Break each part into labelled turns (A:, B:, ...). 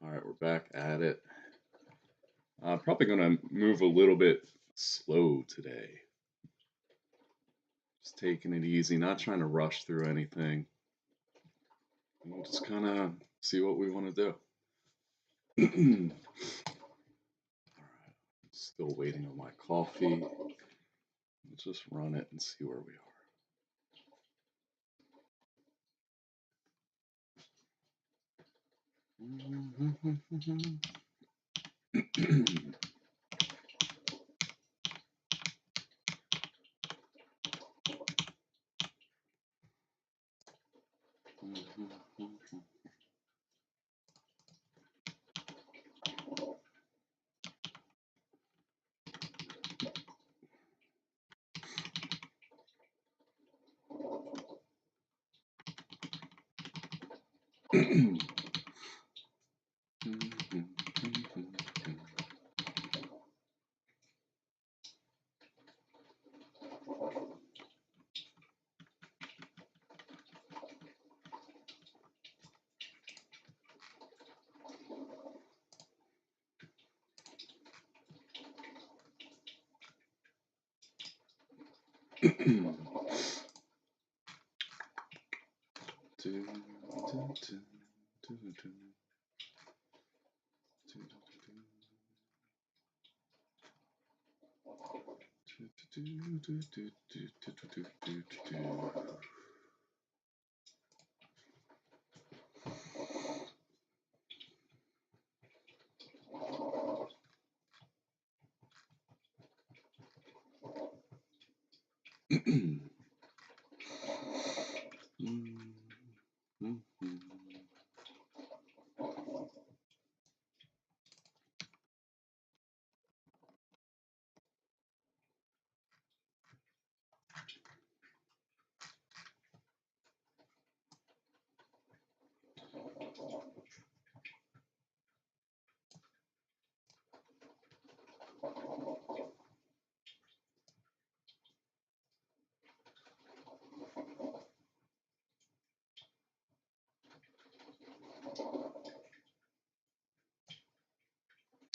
A: All right, we're back at it. I'm probably going to move a little bit slow today. Just taking it easy, not trying to rush through anything. We'll just kind of see what we want to do. All right, still waiting on my coffee. Let's just run it and see where we are.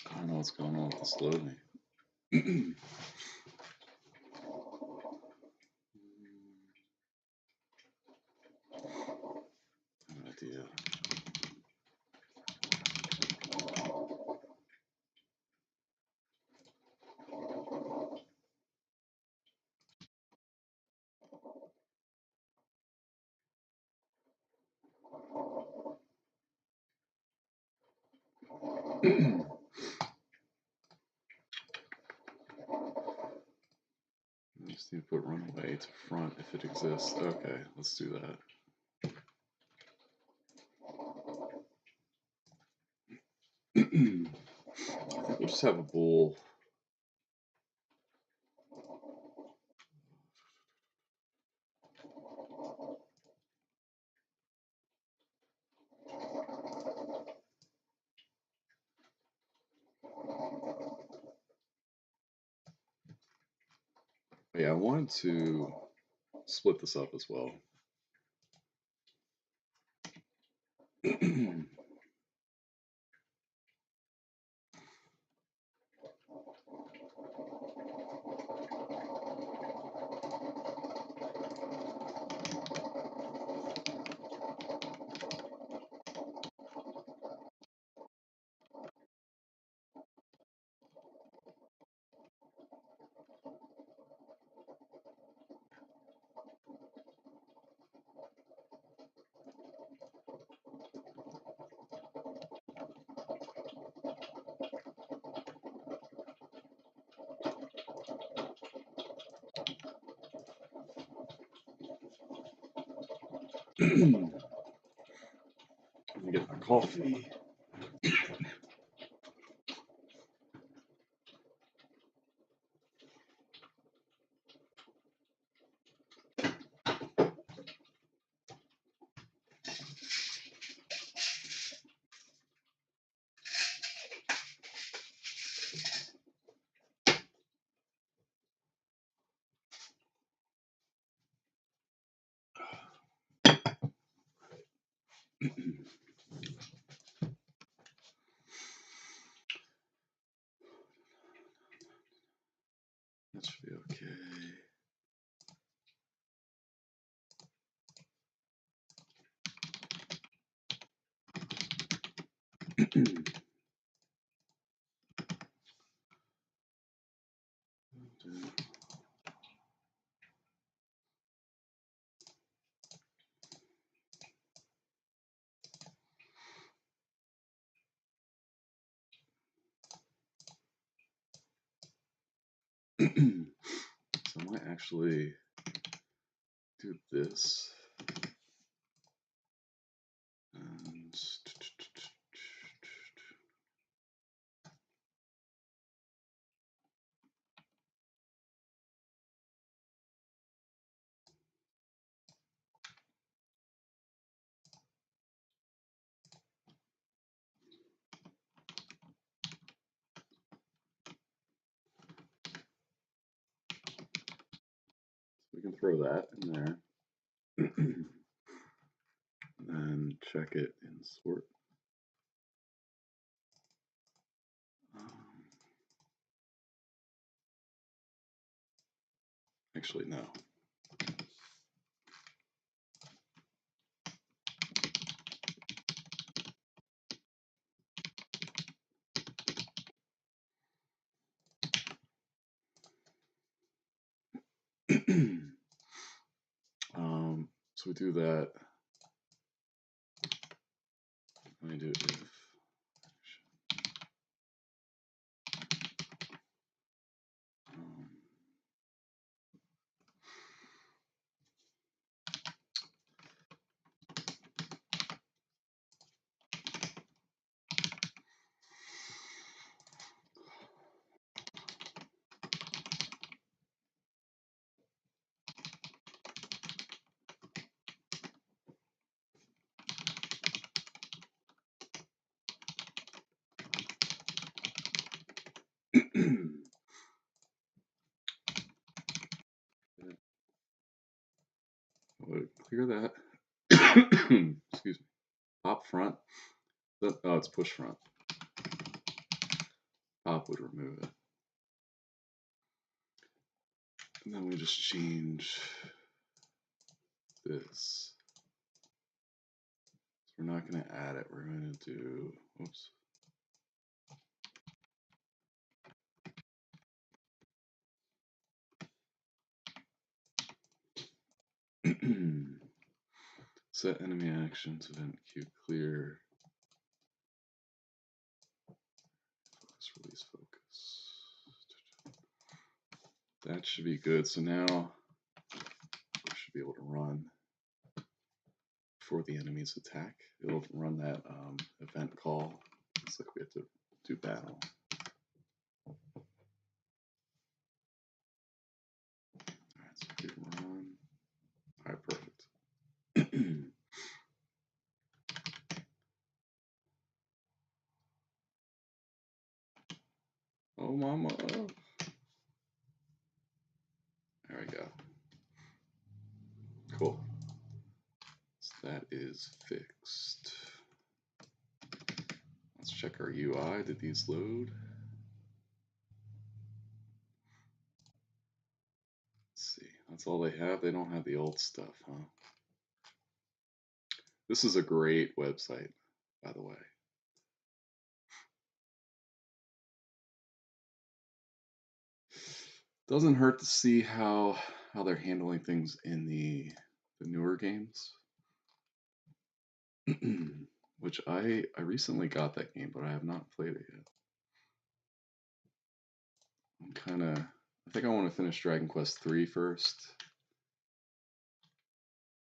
A: I don't know what's going on with this loading. No idea. I just need to put runaway to front if it exists. Okay, let's do that. I think we'll just have a bool. Yeah, I wanted to split this up as well. Let me get my coffee. So I might actually do this. And we can throw that in there. And check it in sort. Actually, no. So we do that. Let me do if. Clear that. Excuse me. Pop front. Oh, it's push front. Pop would remove it. And then we just change this. So we're not going to add it. We're going to do, oops. Set enemy actions, event queue clear. Focus, release, focus. That should be good. So now we should be able to run before the enemies attack. It'll run that event call. It's like we have to do battle. Alright, so we run. Alright, perfect. Oh, mama. There we go. Cool. So that is fixed. Let's check our UI. Did these load? Let's see. That's all they have. They don't have the old stuff, huh? This is a great website, by the way. Doesn't hurt to see how they're handling things in the newer games. Which I recently got that game, but I have not played it yet. I think I want to finish Dragon Quest III first.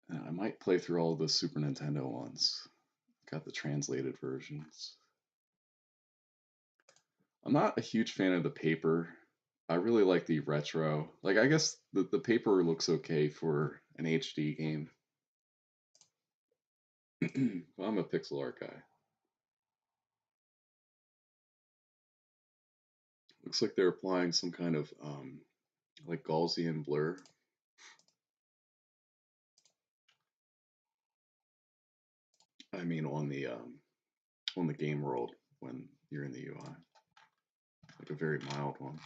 A: And I might play through all the Super Nintendo ones. Got the translated versions. I'm not a huge fan of the paper. I really like the retro. Like, I guess the paper looks okay for an HD game. Well, I'm a pixel art guy. Looks like they're applying some kind of like Gaussian blur. I mean, on the game world when you're in the UI, like a very mild one.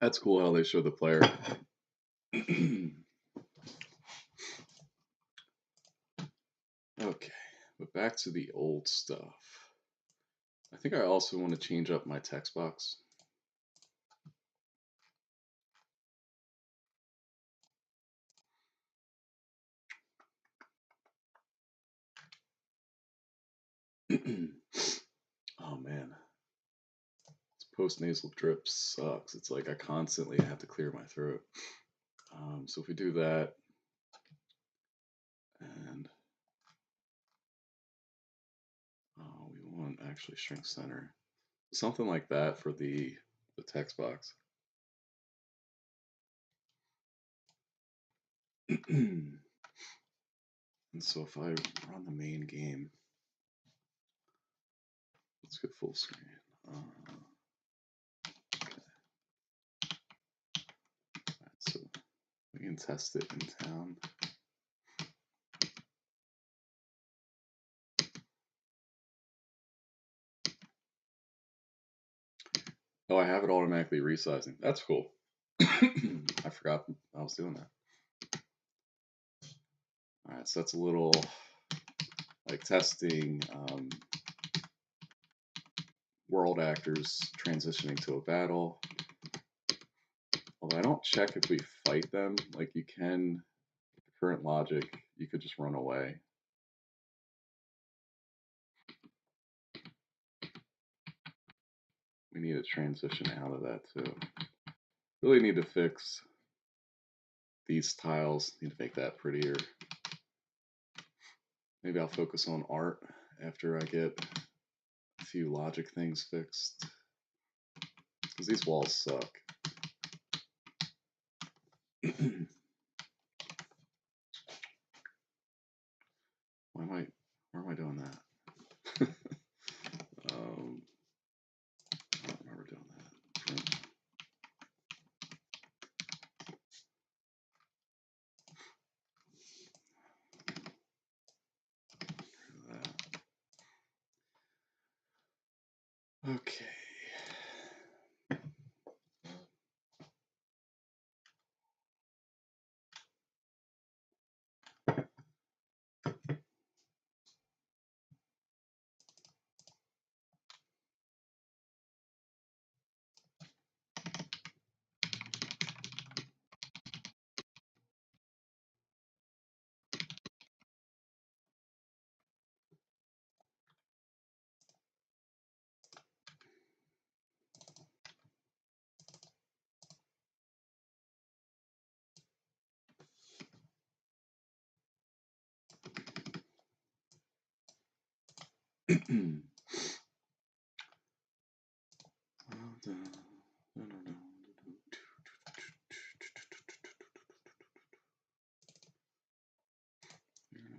A: That's cool how they show the player. back to the old stuff. I think I also want to change up my text box. Oh man, this post-nasal drip sucks. It's like I constantly have to clear my throat. So if we do that, and we want actually shrink center, something like that for the text box. And so if I run the main game, let's get full screen. Okay. Right, so we can test it in town. Oh, I have it automatically resizing. That's cool. I forgot I was doing that. All right, so that's a little like testing world actors transitioning to a battle. Although I don't check if we fight them, like you can, current logic, you could just run away. We need to transition out of that too. Really need to fix these tiles, need to make that prettier. Maybe I'll focus on art after I get a few logic things fixed. Because these walls suck. Why am I doing that? I don't remember doing that. Okay.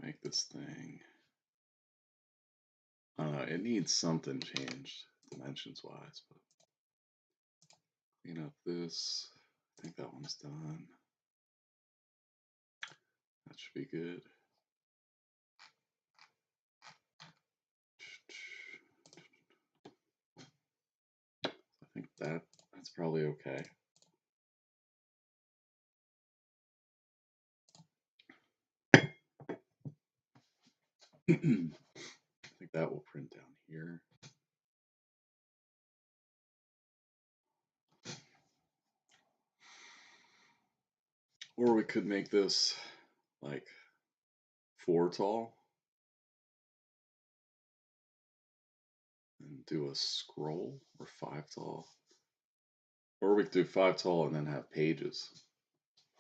A: Make this thing. It needs something changed dimensions wise, but clean up this. I think that one's done. That should be good. I think that's probably okay. I think that will print down here. Or we could make this like 4 tall and do a scroll, or 5 tall. Or we could do 5 tall and then have pages.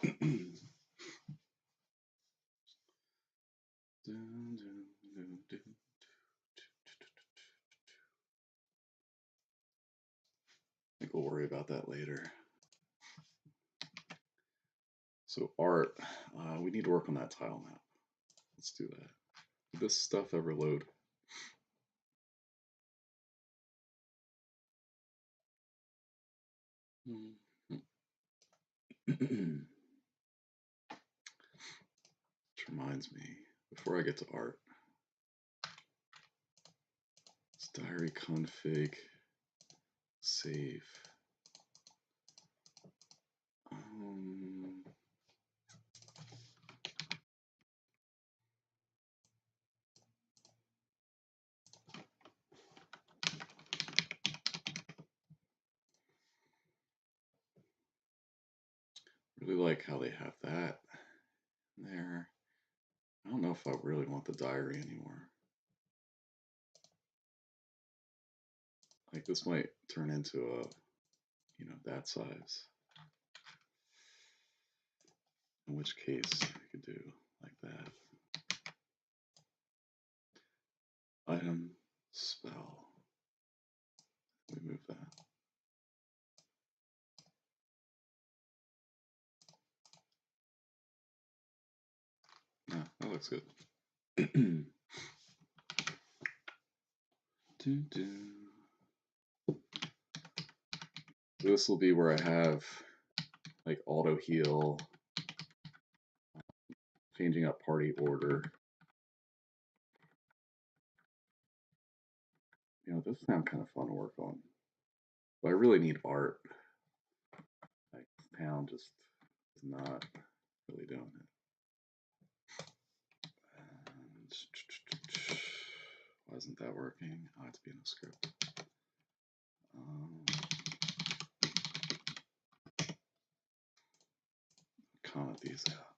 A: I think we'll worry about that later. So art, we need to work on that tile map. Let's do that. Did this stuff ever load? Which reminds me, before I get to art, it's diary config save. Really like how they have that there. I don't know if I really want the diary anymore. Like this might turn into a, you know, that size. In which case we could do like that. Item, spell. We move that. Yeah, that looks good. This will be where I have like auto heal, changing up party order. You know, this sounds kind of fun to work on. But I really need art. Like, town just is not really doing it. And why isn't that working? Oh, it's being a script. Comment these out.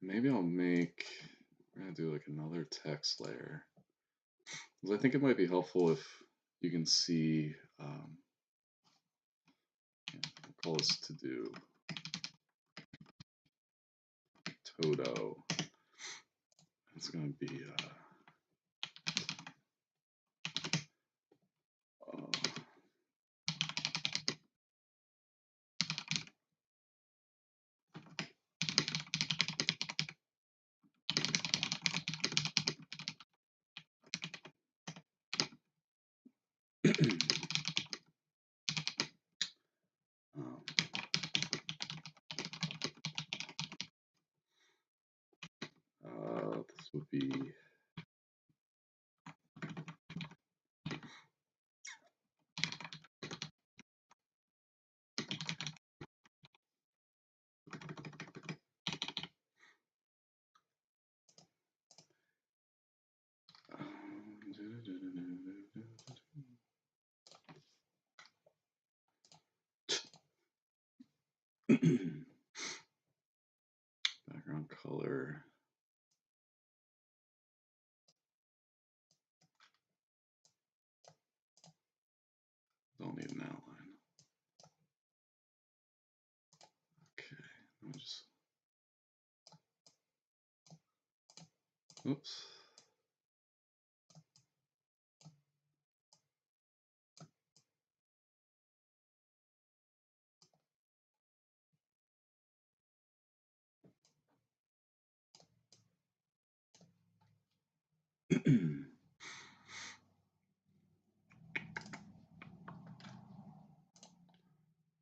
A: Maybe I'll make, we're gonna do like another text layer. Because I think it might be helpful if you can see, we'll call this to do Toto. It's gonna be, this would be background color. Don't need an outline. Okay, let me just. Oops.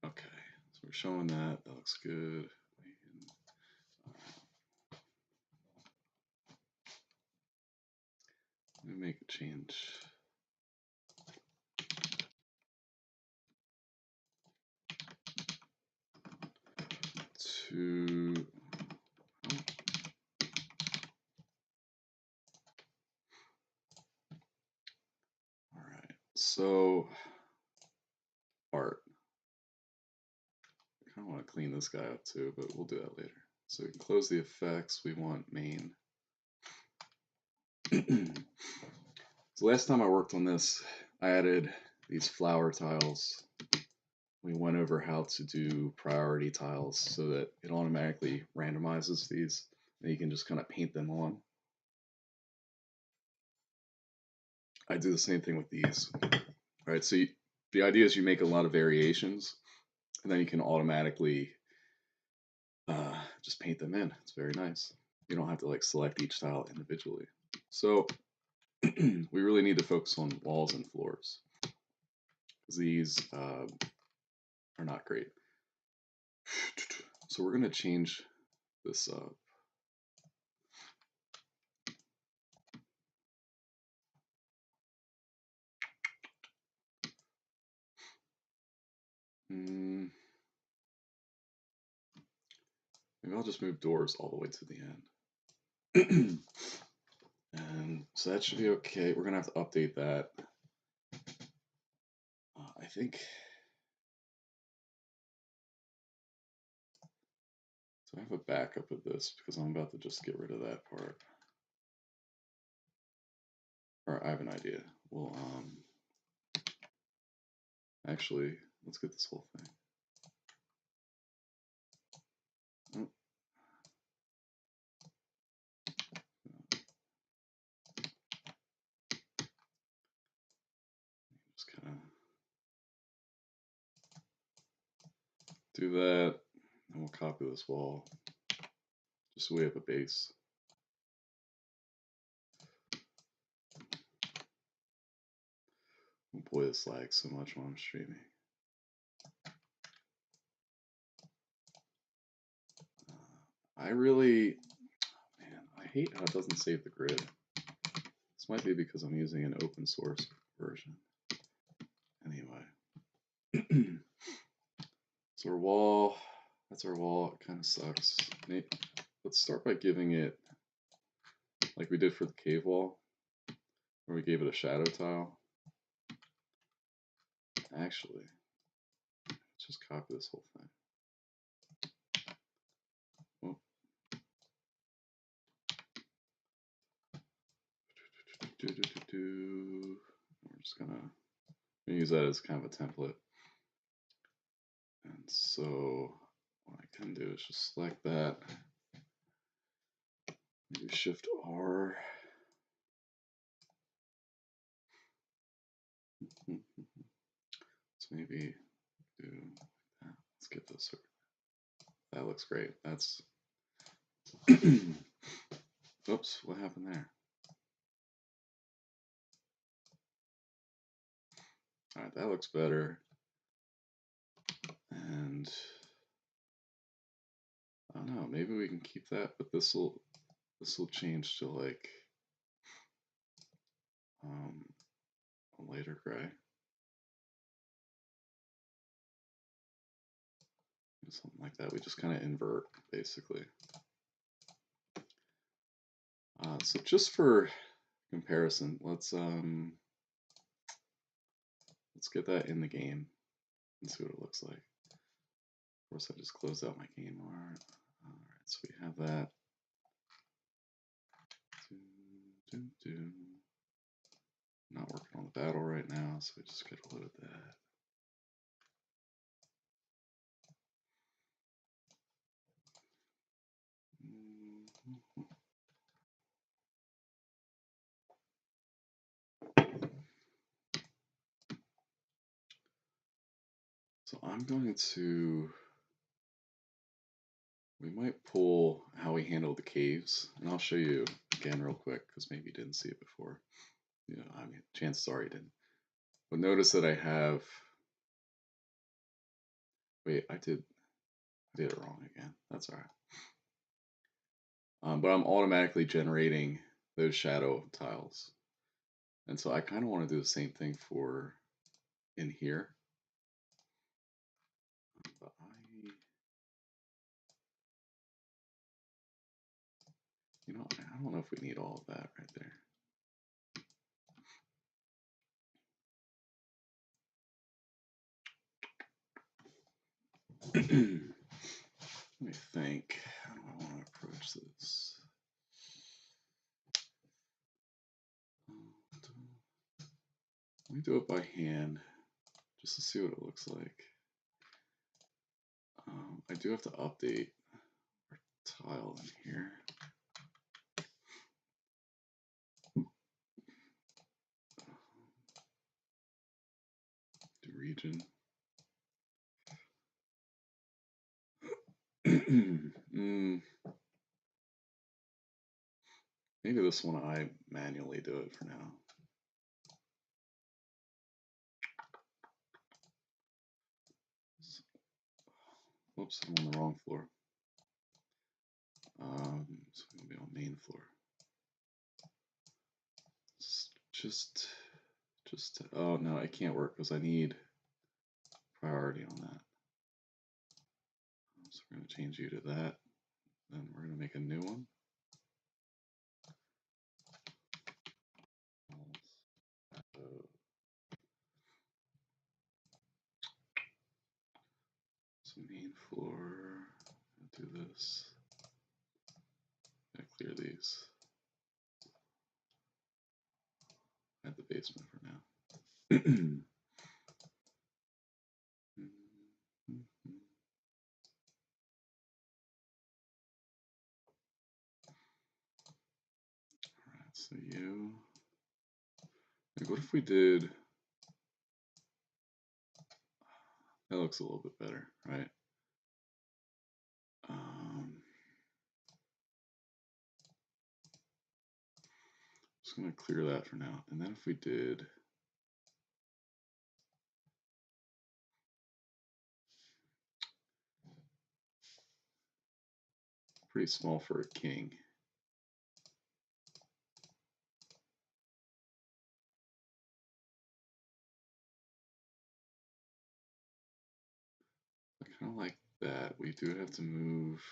A: Okay, so we're showing that. That looks good. Let me make a change. To all right, so art. I kind of want to clean this guy up too, but we'll do that later. So we can close the effects. We want main. So last time I worked on this, I added these flower tiles. We went over how to do priority tiles so that it automatically randomizes these, and you can just kind of paint them on. I do the same thing with these. Right, so the idea is you make a lot of variations, and then you can automatically just paint them in. It's very nice. You don't have to like select each tile individually. So we really need to focus on walls and floors. These are not great. So we're going to change this up. Maybe I'll just move doors all the way to the end. And so that should be okay. We're gonna have to update that. I think. So I have a backup of this because I'm about to just get rid of that part. Or I have an idea. Well, actually, let's get this whole thing. Oh. Just kind of do that, and we'll copy this wall, just so we have a base. Oh boy, this lags so much while I'm streaming. I really, man, I hate how it doesn't save the grid. This might be because I'm using an open source version. Anyway, so our wall, that's our wall. It kind of sucks. Maybe, let's start by giving it, like we did for the cave wall, where we gave it a shadow tile. Actually, let's just copy this whole thing. Oh. We're just gonna use that as kind of a template. And so what I can do is just select that, maybe Shift R. Let's maybe do that. Let's get this. That looks great. That's oops, what happened there? Alright, that looks better. And I don't know, maybe we can keep that, but this will change to like a lighter gray. Something like that. We just kind of invert basically. So just for comparison, let's get that in the game and see what it looks like. Of course, I just closed out my game art. All right, so we have that. Not working on the battle right now, so we just gotta load that. So I'm going to, we might pull how we handle the caves, and I'll show you again real quick because maybe you didn't see it before. You know, I mean, chances are you didn't. But notice that I have, wait, I did it wrong again. That's all right. But I'm automatically generating those shadow tiles. And so I kind of want to do the same thing for in here. But you know, I don't know if we need all of that right there. Let me think. How do I want to approach this? Let me do it by hand just to see what it looks like. I do have to update our tile in here. Do region. Maybe this one I manually do it for now. Whoops, I'm on the wrong floor. So I'm gonna be on main floor. Just, oh no, it can't work because I need priority on that. So we're gonna change you to that. Then we're gonna make a new one. So main floor, do this. Clear these. Add the basement for now. Alright, so you. Like, what if we did. That looks a little bit better, right? Just going to clear that for now. And then if we did. Pretty small for a king. I kind of like that. We do have to move.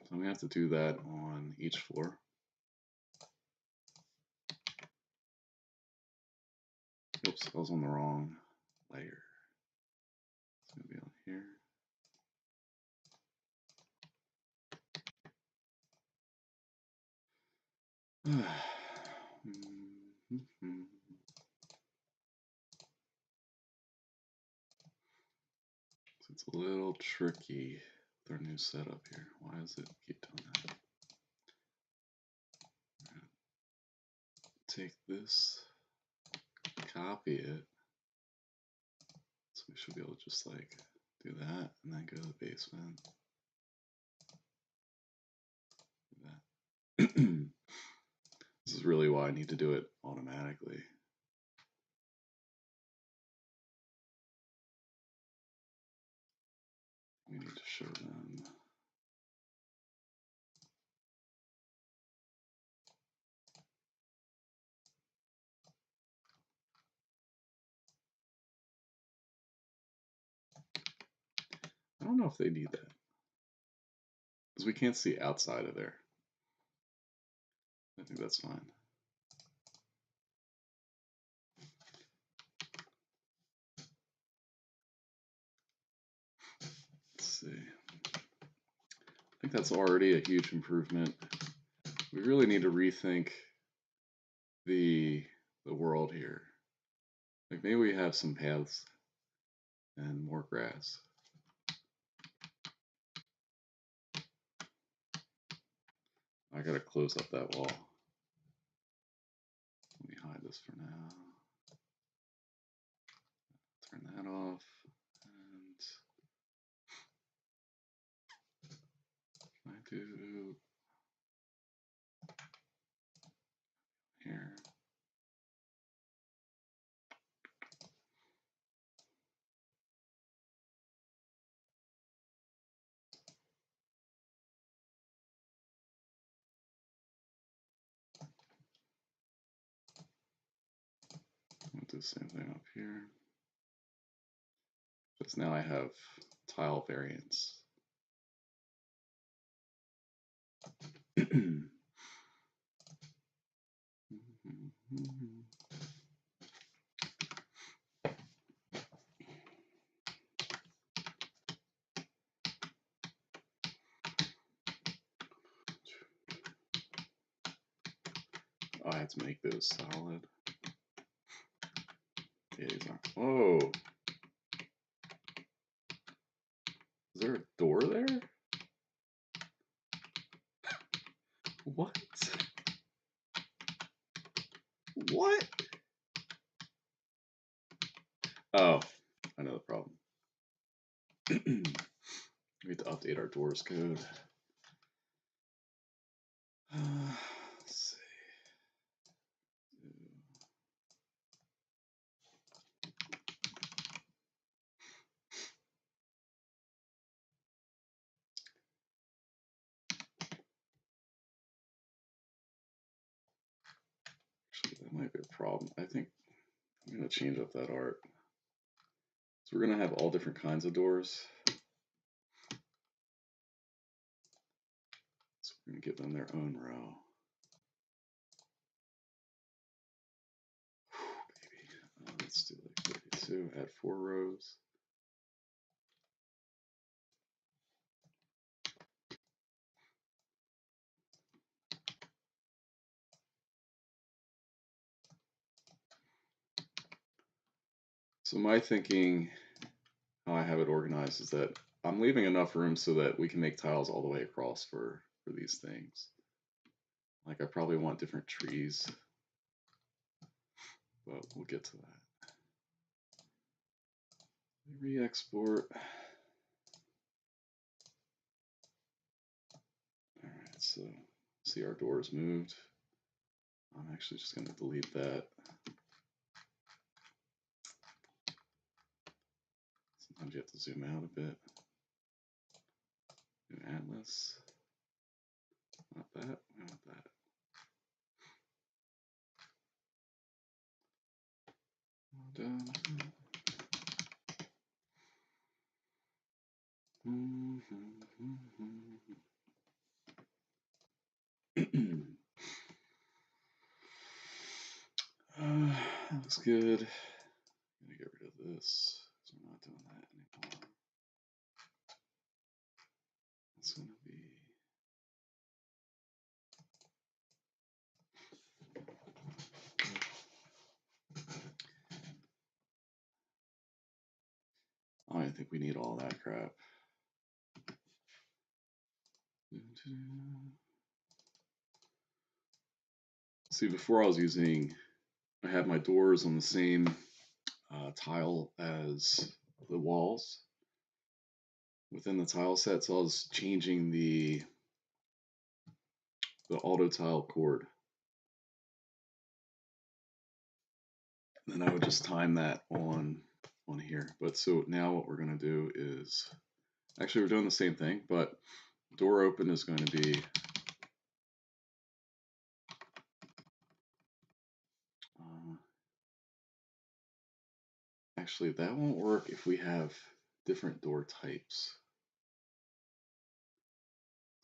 A: So we have to do that on each floor. Oops, I was on the wrong layer. It's going to be on here. So it's a little tricky with our new setup here. Why does it keep doing that? Take this, copy it. So we should be able to just like do that and then go to the basement. Do that. This is really why I need to do it automatically. We need to show them. I don't know if they need that. Because we can't see outside of there. I think that's fine. Let's see. I think that's already a huge improvement. We really need to rethink the world here. Like maybe we have some paths and more grass. I gotta close up that wall. Let me hide this for now. Turn that off. And I do here. I'll do the same thing up here. Because now I have tile variants. Oh, I have to make those solid. Yeah, these aren't. Oh! Is there a door there? What? What? Oh, I know the problem. We need to update our doors code. Let's see. Actually, that might be a problem. I think I'm going to change up that art. So we're going to have all different kinds of doors. We're going to give them their own row. Baby. Let's do like 32, add 4 rows. So my thinking, how I have it organized, is that I'm leaving enough room so that we can make tiles all the way across for these things. Like, I probably want different trees, but we'll get to that. Re-export. All right, so see our doors moved. I'm actually just going to delete that. Sometimes you have to zoom out a bit. New atlas. Not that. We want that. Done. That looks good. I'm gonna get rid of this because we're not doing that anymore. It's gonna be I don't even think we need all that crap. See, before I had my doors on the same tile as the walls within the tile set, so I was changing the auto tile cord. And then I would just time that on here. But so now what we're going to do is, actually we're doing the same thing, but door open is going to be actually that won't work if we have different door types.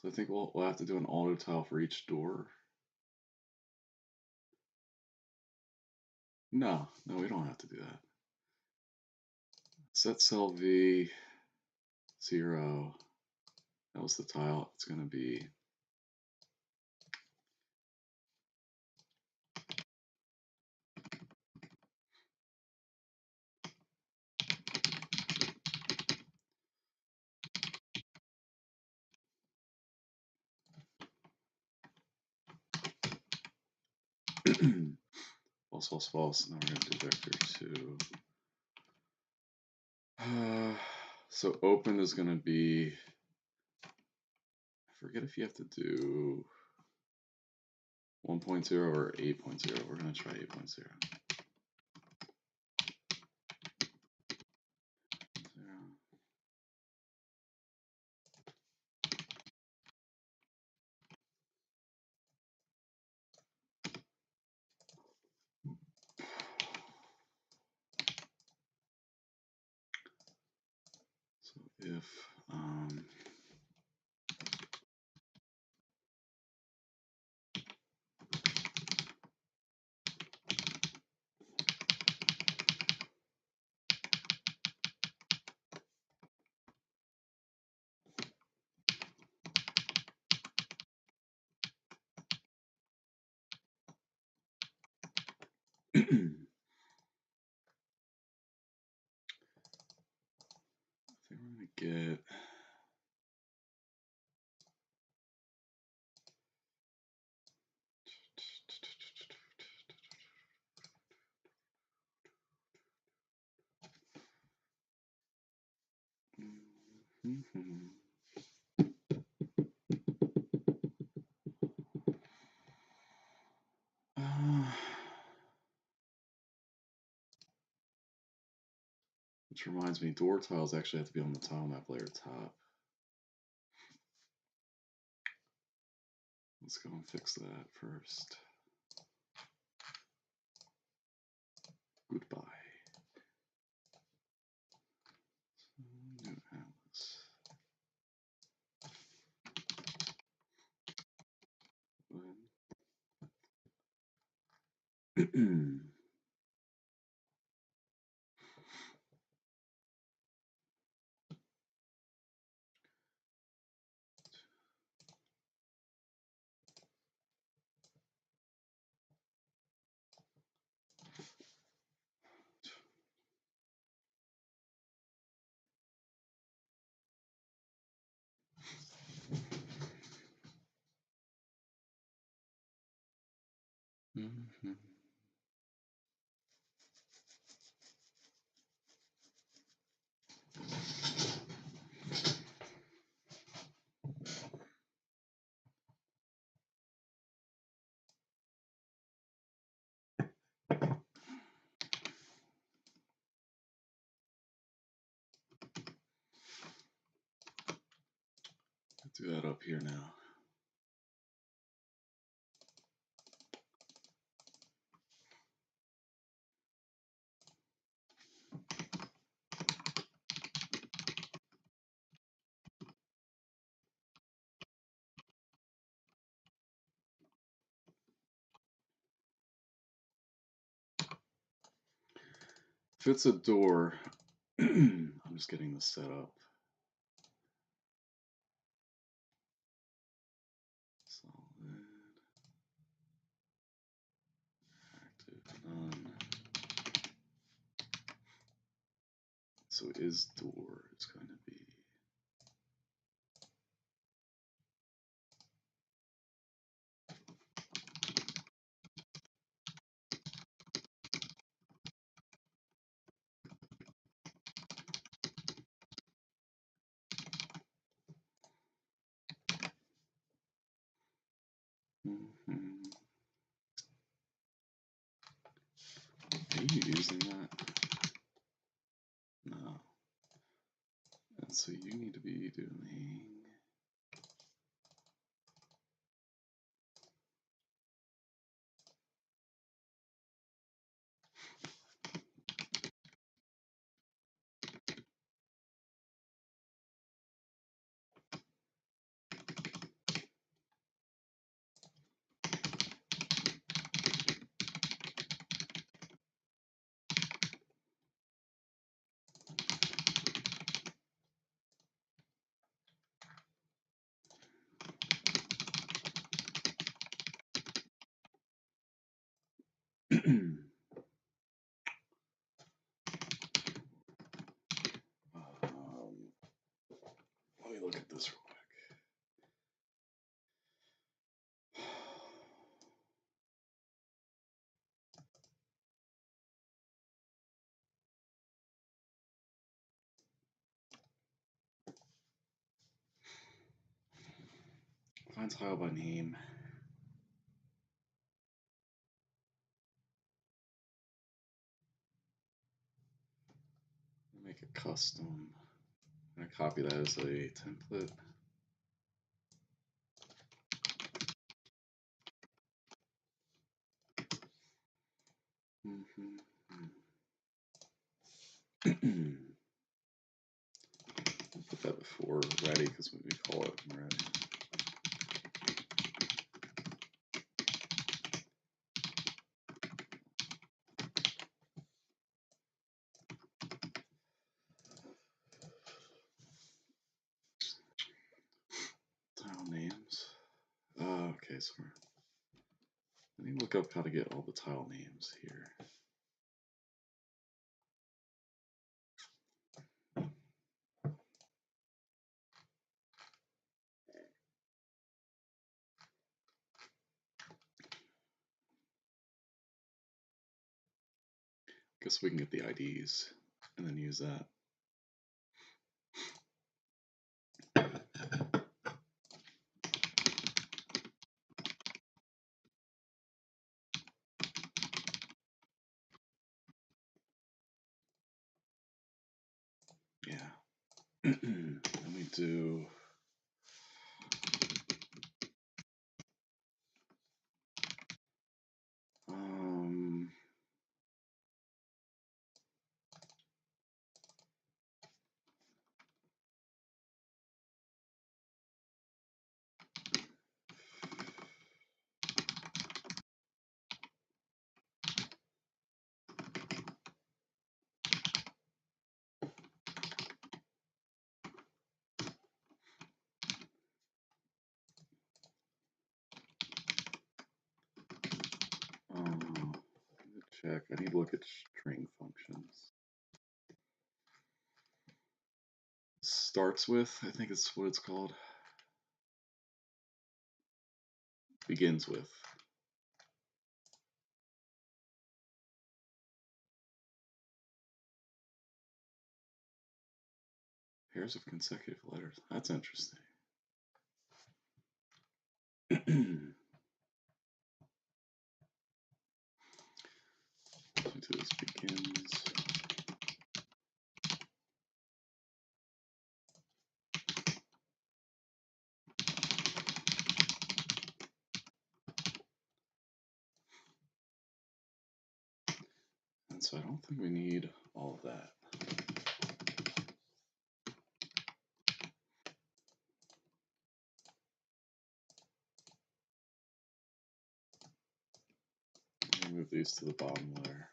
A: So I think we'll have to do an auto tile for each door. No, we don't have to do that. Set cell V 0. That was the tile. It's going to be false, false, false. Now we're going to do vector 2. So open is going to be, I forget if you have to do 1.0 or 8.0. We're going to try 8.0. So if I think we're going to get which reminds me, door tiles actually have to be on the tile map layer top. Let's go and fix that first. Goodbye. New atlas. Mhm. Do that up here now. If it's a door, I'm just getting this set up. Solid, active, none. So is door is going to be Are you using that? No. And so you need to be doing let me look at this real quick. Find tile by name. Make a custom. I'm gonna copy that as a template. Put that before ready because we call it ready. Tile names. Okay, so let me look up how to get all the tile names here. Guess we can get the IDs and then use that. Yeah. Let me do check. I need to look at string functions. Starts with, I think it's what it's called. Begins with. Pairs of consecutive letters. That's interesting. Into this begins. And so I don't think we need all of that. Move these to the bottom layer.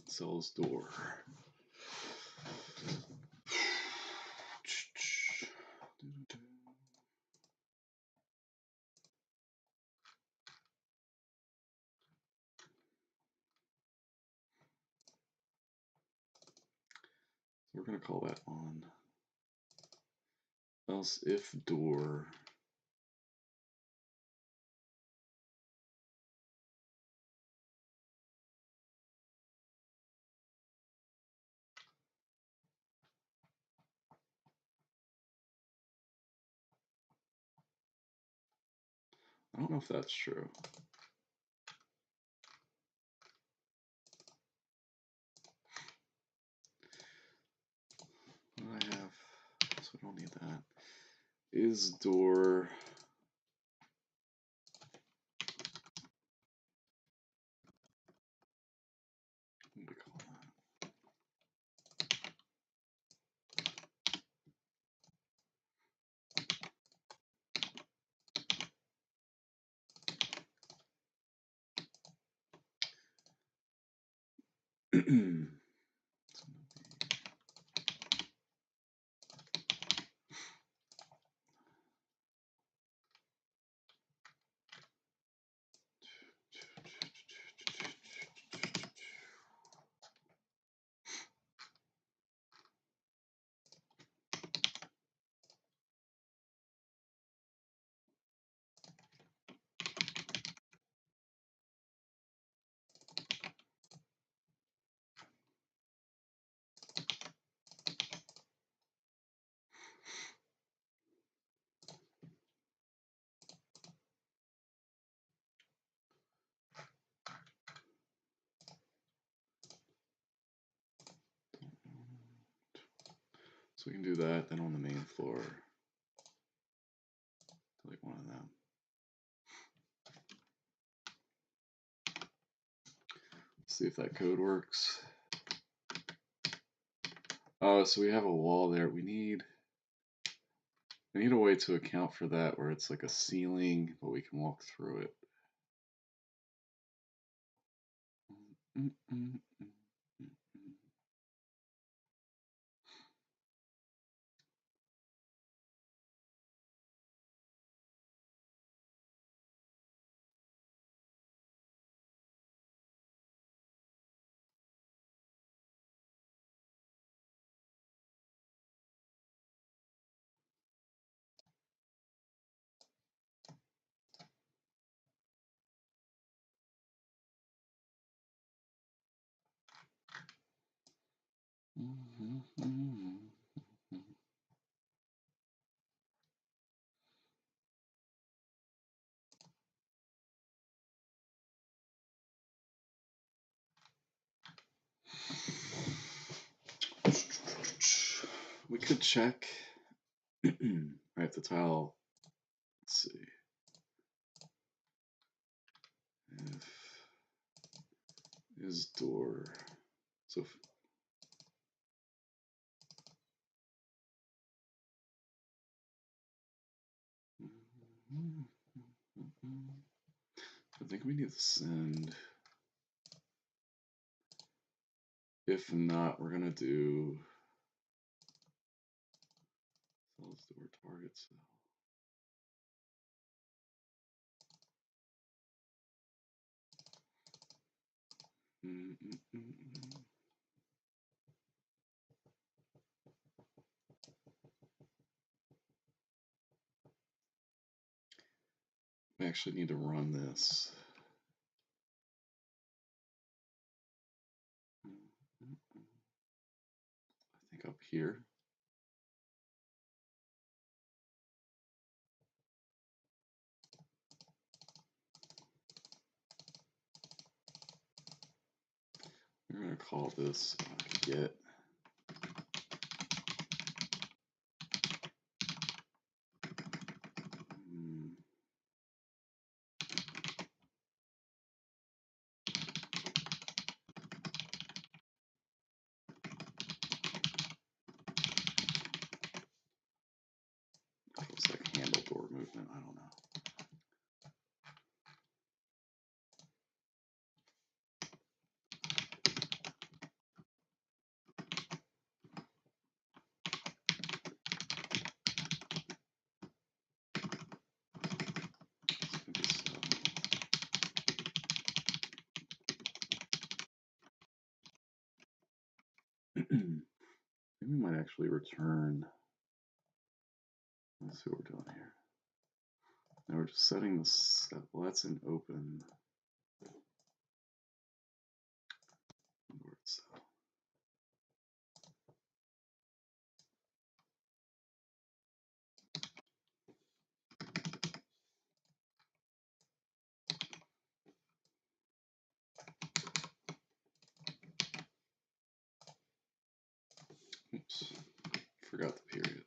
A: Cell's door. We're going to call that on. Else if door. I don't know if that's true. What do I have? So we don't need that. Is door. What do we call that? So we can do that, then on the main floor, delete one of them. See if that code works. Oh, so we have a wall there. We need a way to account for that where it's like a ceiling, but we can walk through it. We could check. I have to tile. Let's see. If is door. So if, I think we need to send If not, we're gonna do cells door target cell. We actually need to run this. I think up here. We're going to call this get. Looks like handle door movement. I don't know. Maybe we might actually return. Let's see what we're doing here. Now we're just setting this up. Well, that's an open door cell. Oops, forgot the period.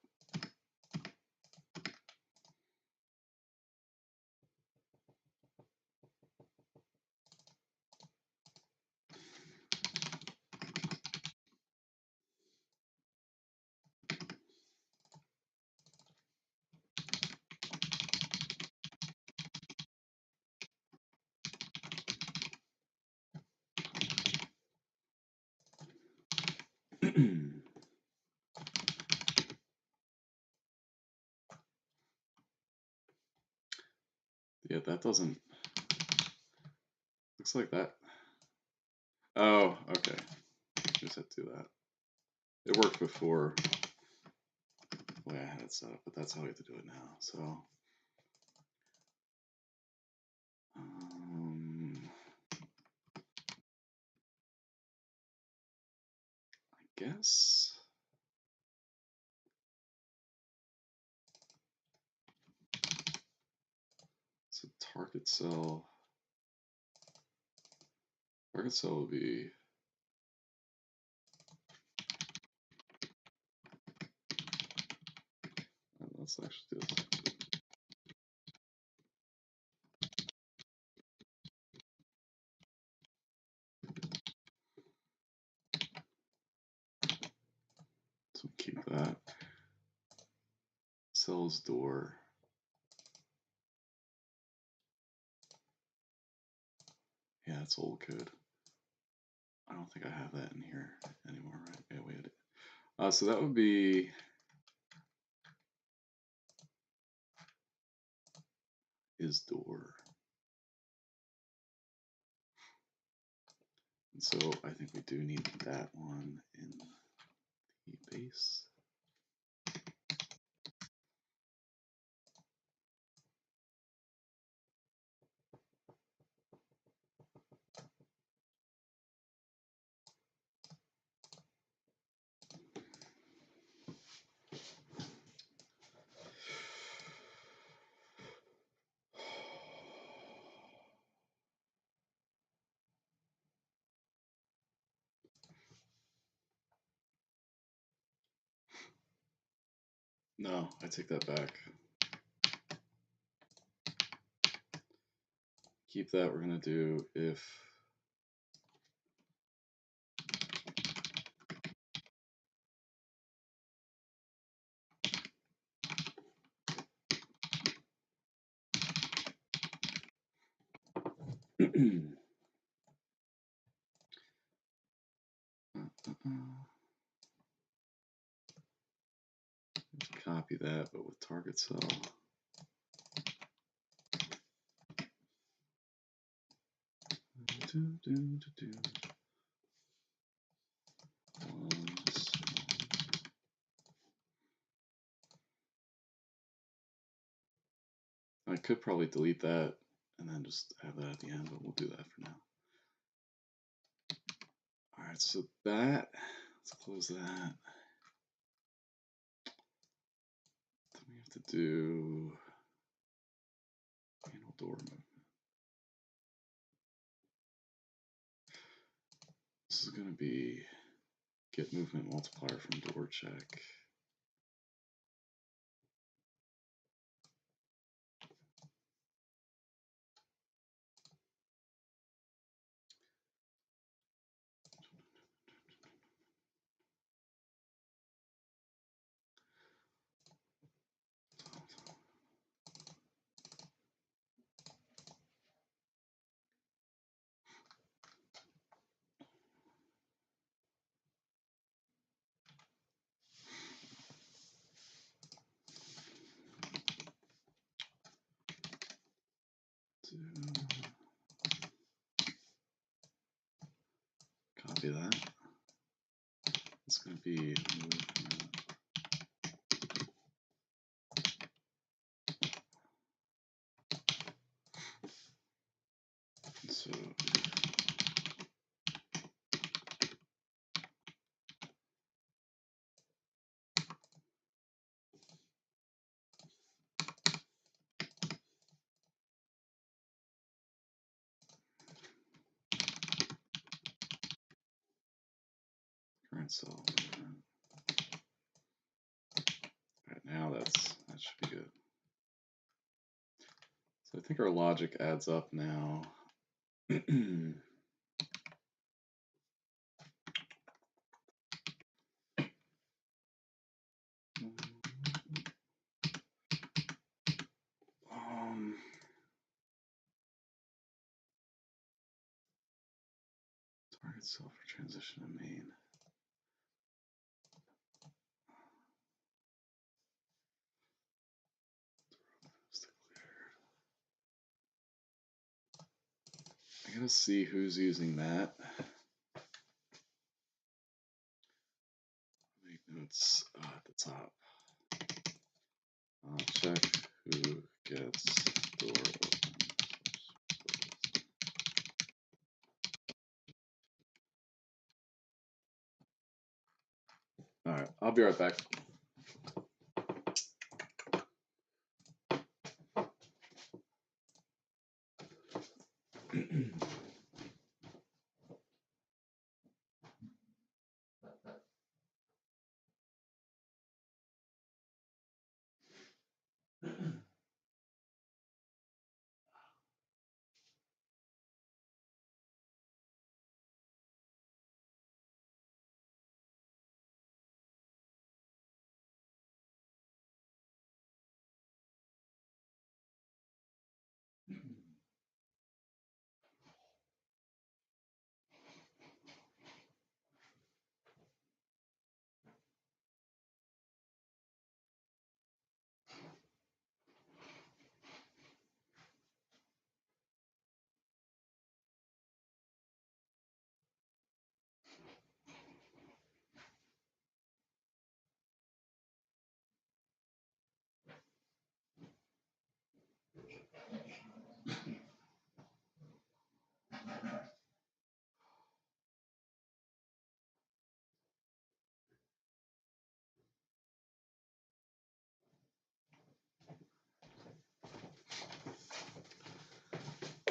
A: Yeah, that doesn't. Looks like that. Oh, okay. Just had to do that. It worked before the way I had it set up, but that's how we have to do it now. So, I guess. So target cell. Target cell will be. Let's actually do this. So keep that. Cells door. Yeah, it's old code. I don't think I have that in here anymore, right? Yeah, we had it. So that would be is door. And so I think we do need that one in the base. No, I take that back. Keep that. We're going to do if target cell. I could probably delete that and then just have that at the end, but we'll do that for now. All right, so that, let's close that. Then we have to do manual door movement. This is going to be get movement multiplier from door check. Copy that. It's going to be so current cell. All right, now that should be good. So I think our logic adds up now. Target cell for transition to main. I gotta see who's using that. Make notes at the top. Check who gets door open. All right, I'll be right back.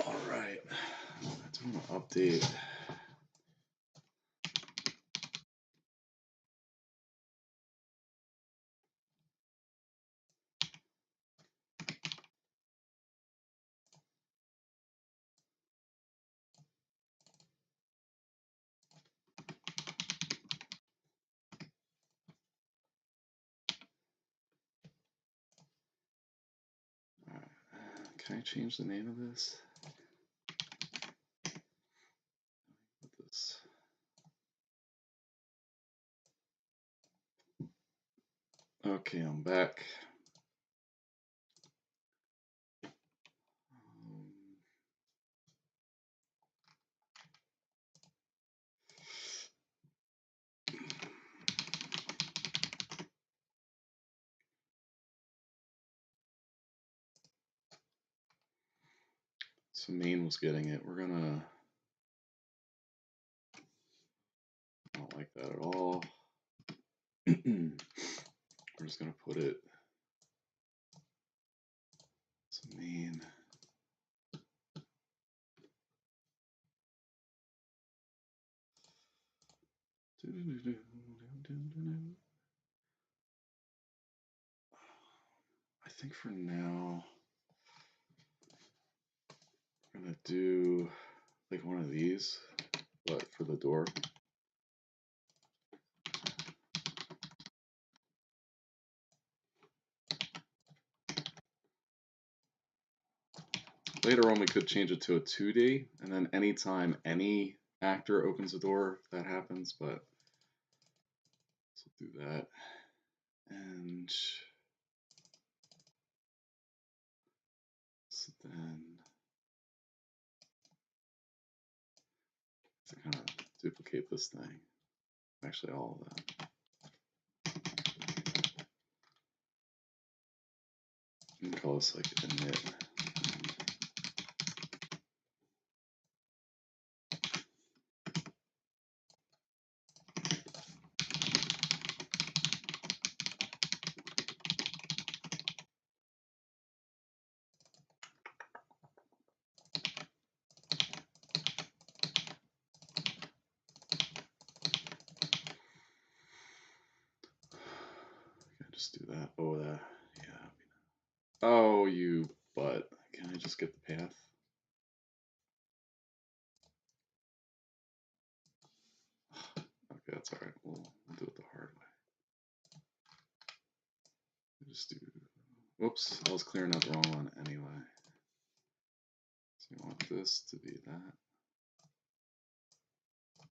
A: All right, let's update. Can I change the name of this? Put this. Okay, I'm back. So main was getting it. We're gonna, I don't like that at all. We're just gonna put it, so main. I think for now, we're gonna do like one of these, but for the door. Later on, we could change it to a 2D, and then anytime any actor opens a door, that happens, but so we'll do that. And so then to kind of duplicate this thing, actually all of that. And call this like init. Just do that. Oh, that. Yeah. Oh, you butt. Can I just get the path? Okay, that's all right. We'll do it the hard way. Just do. Whoops, I was clearing out the wrong one anyway. So you want this to be that.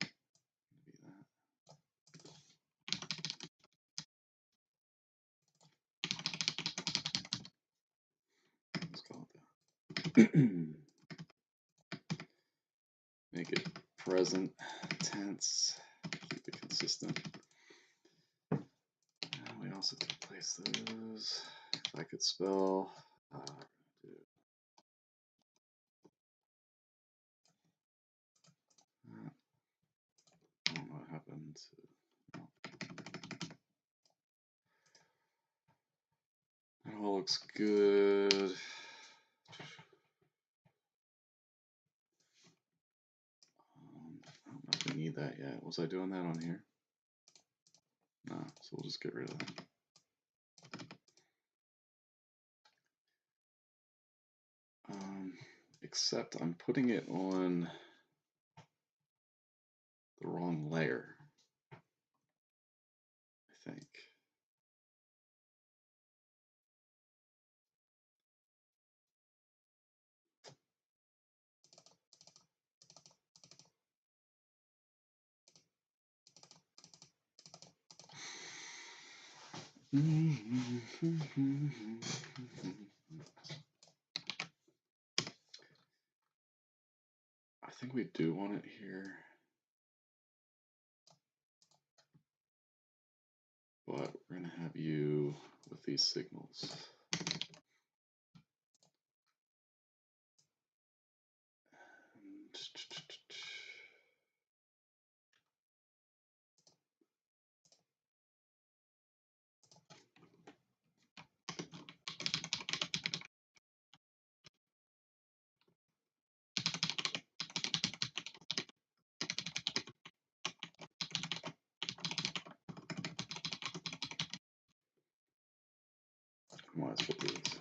A: Be that. Let's call it that. Make it present tense. Keep it consistent. And we also have to place those. If I could spell. I don't know what happened. That all looks good. I don't know if we need that yet. Was I doing that on here? No, so we'll just get rid of that. Except I'm putting it on the wrong layer, I think. I think we do want it here, but we're going to have you with these signals. Might as well do this.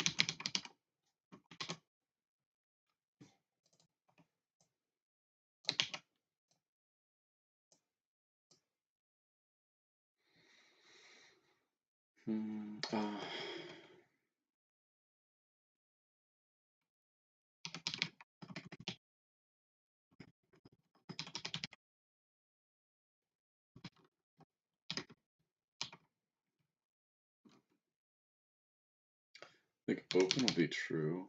A: I think open will be true.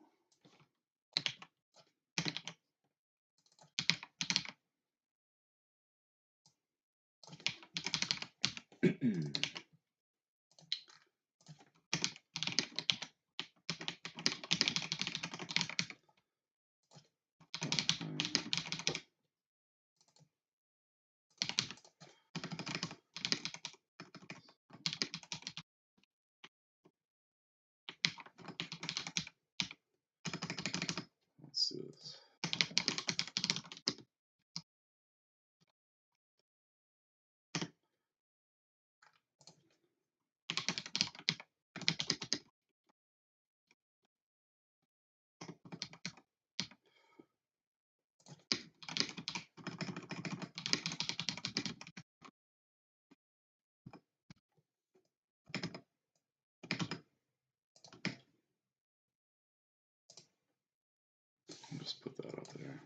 A: put that up there.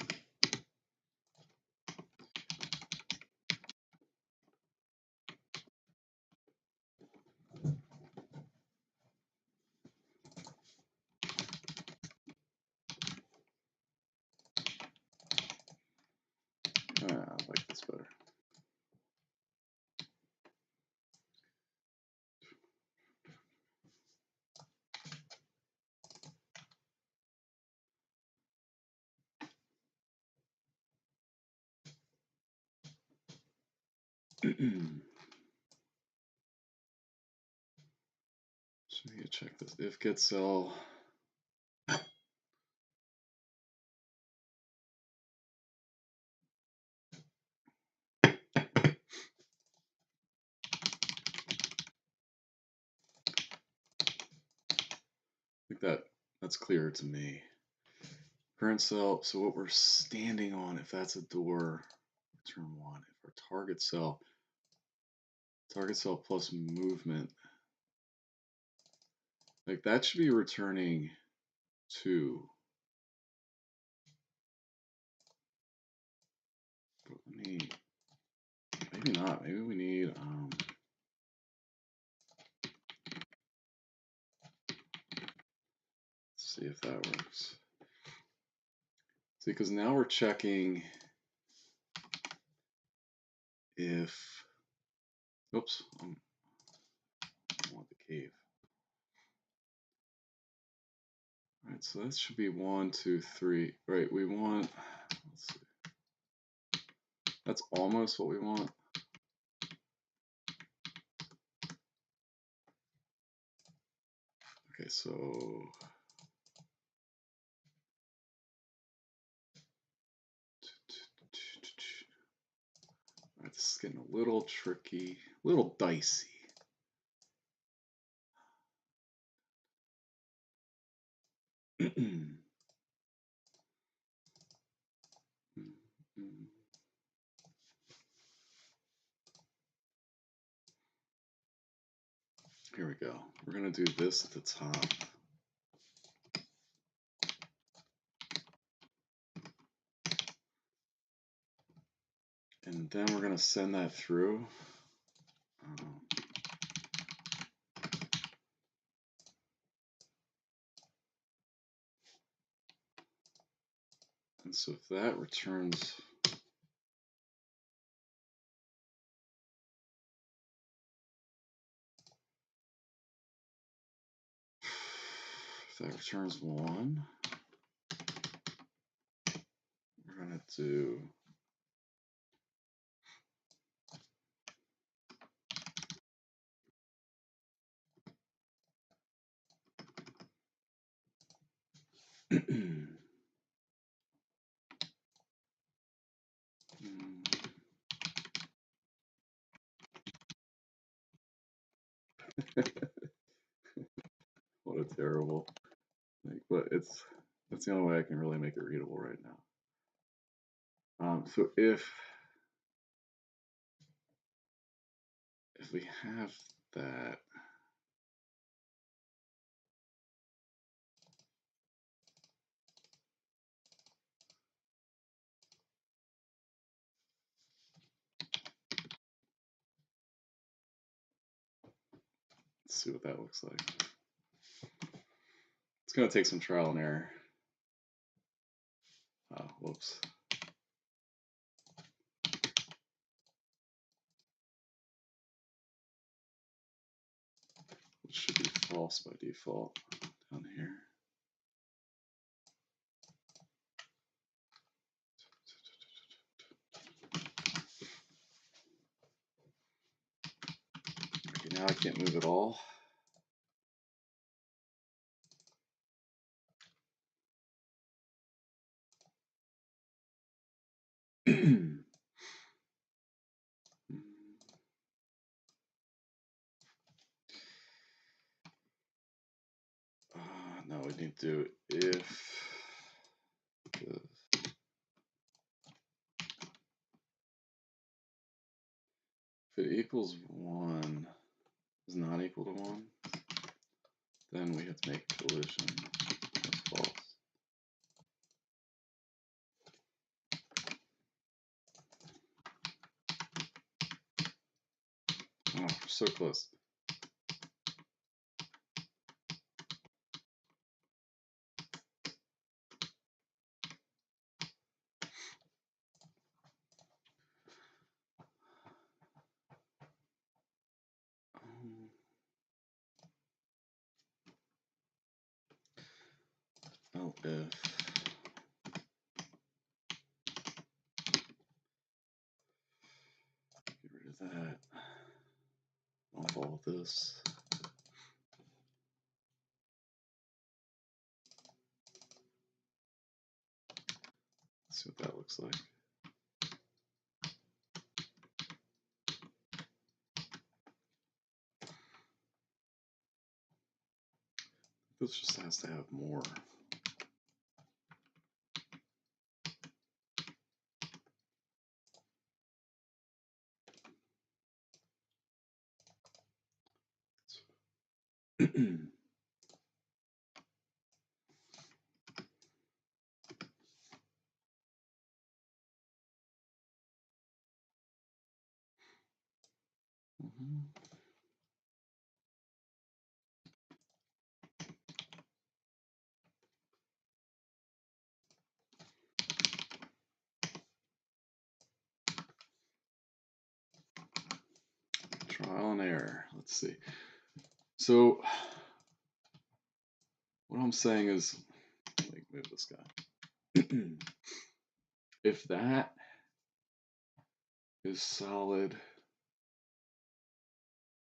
A: I like this better. So you check this if get cell. I think that's clear to me. Current cell, so what we're standing on, if that's a door, return 1. If our target cell plus movement, like that should be returning 2. But maybe not. Maybe we need let's see if that works. See, because now we're checking if, oops, I want the cave. All right, so that should be 1, 2, 3. Right, we want, let's see. That's almost what we want. Okay, so right, this is getting a little tricky, a little dicey. Here we go. We're going to do this at the top. And then we're going to send that through. And so if that returns, if that returns 1, we're going to do what a terrible thing. But that's the only way I can really make it readable right now. So if we have that, let's see what that looks like. It's going to take some trial and error. Oh, whoops. It should be false by default down here. Okay, now I can't move at all. No, we need to do if it equals 1 is not equal to 1, then we have to make collision as false. so close. Oh, if get rid of that. Off all of this. Let's see what that looks like. This just has to have more. Trial and error. Let's see. So what I'm saying is, let me move this guy. If that is solid,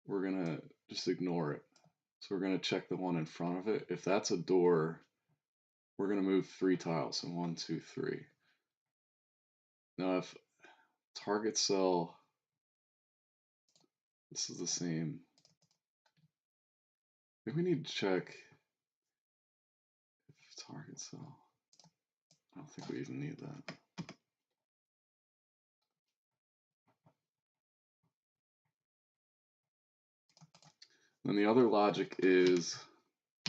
A: we're gonna just ignore it. So we're gonna check the one in front of it. If that's a door, we're gonna move 3 tiles. So 1, 2, 3. Now if target cell, this is the same. Maybe we need to check if target cell. I don't think we even need that. Then the other logic is,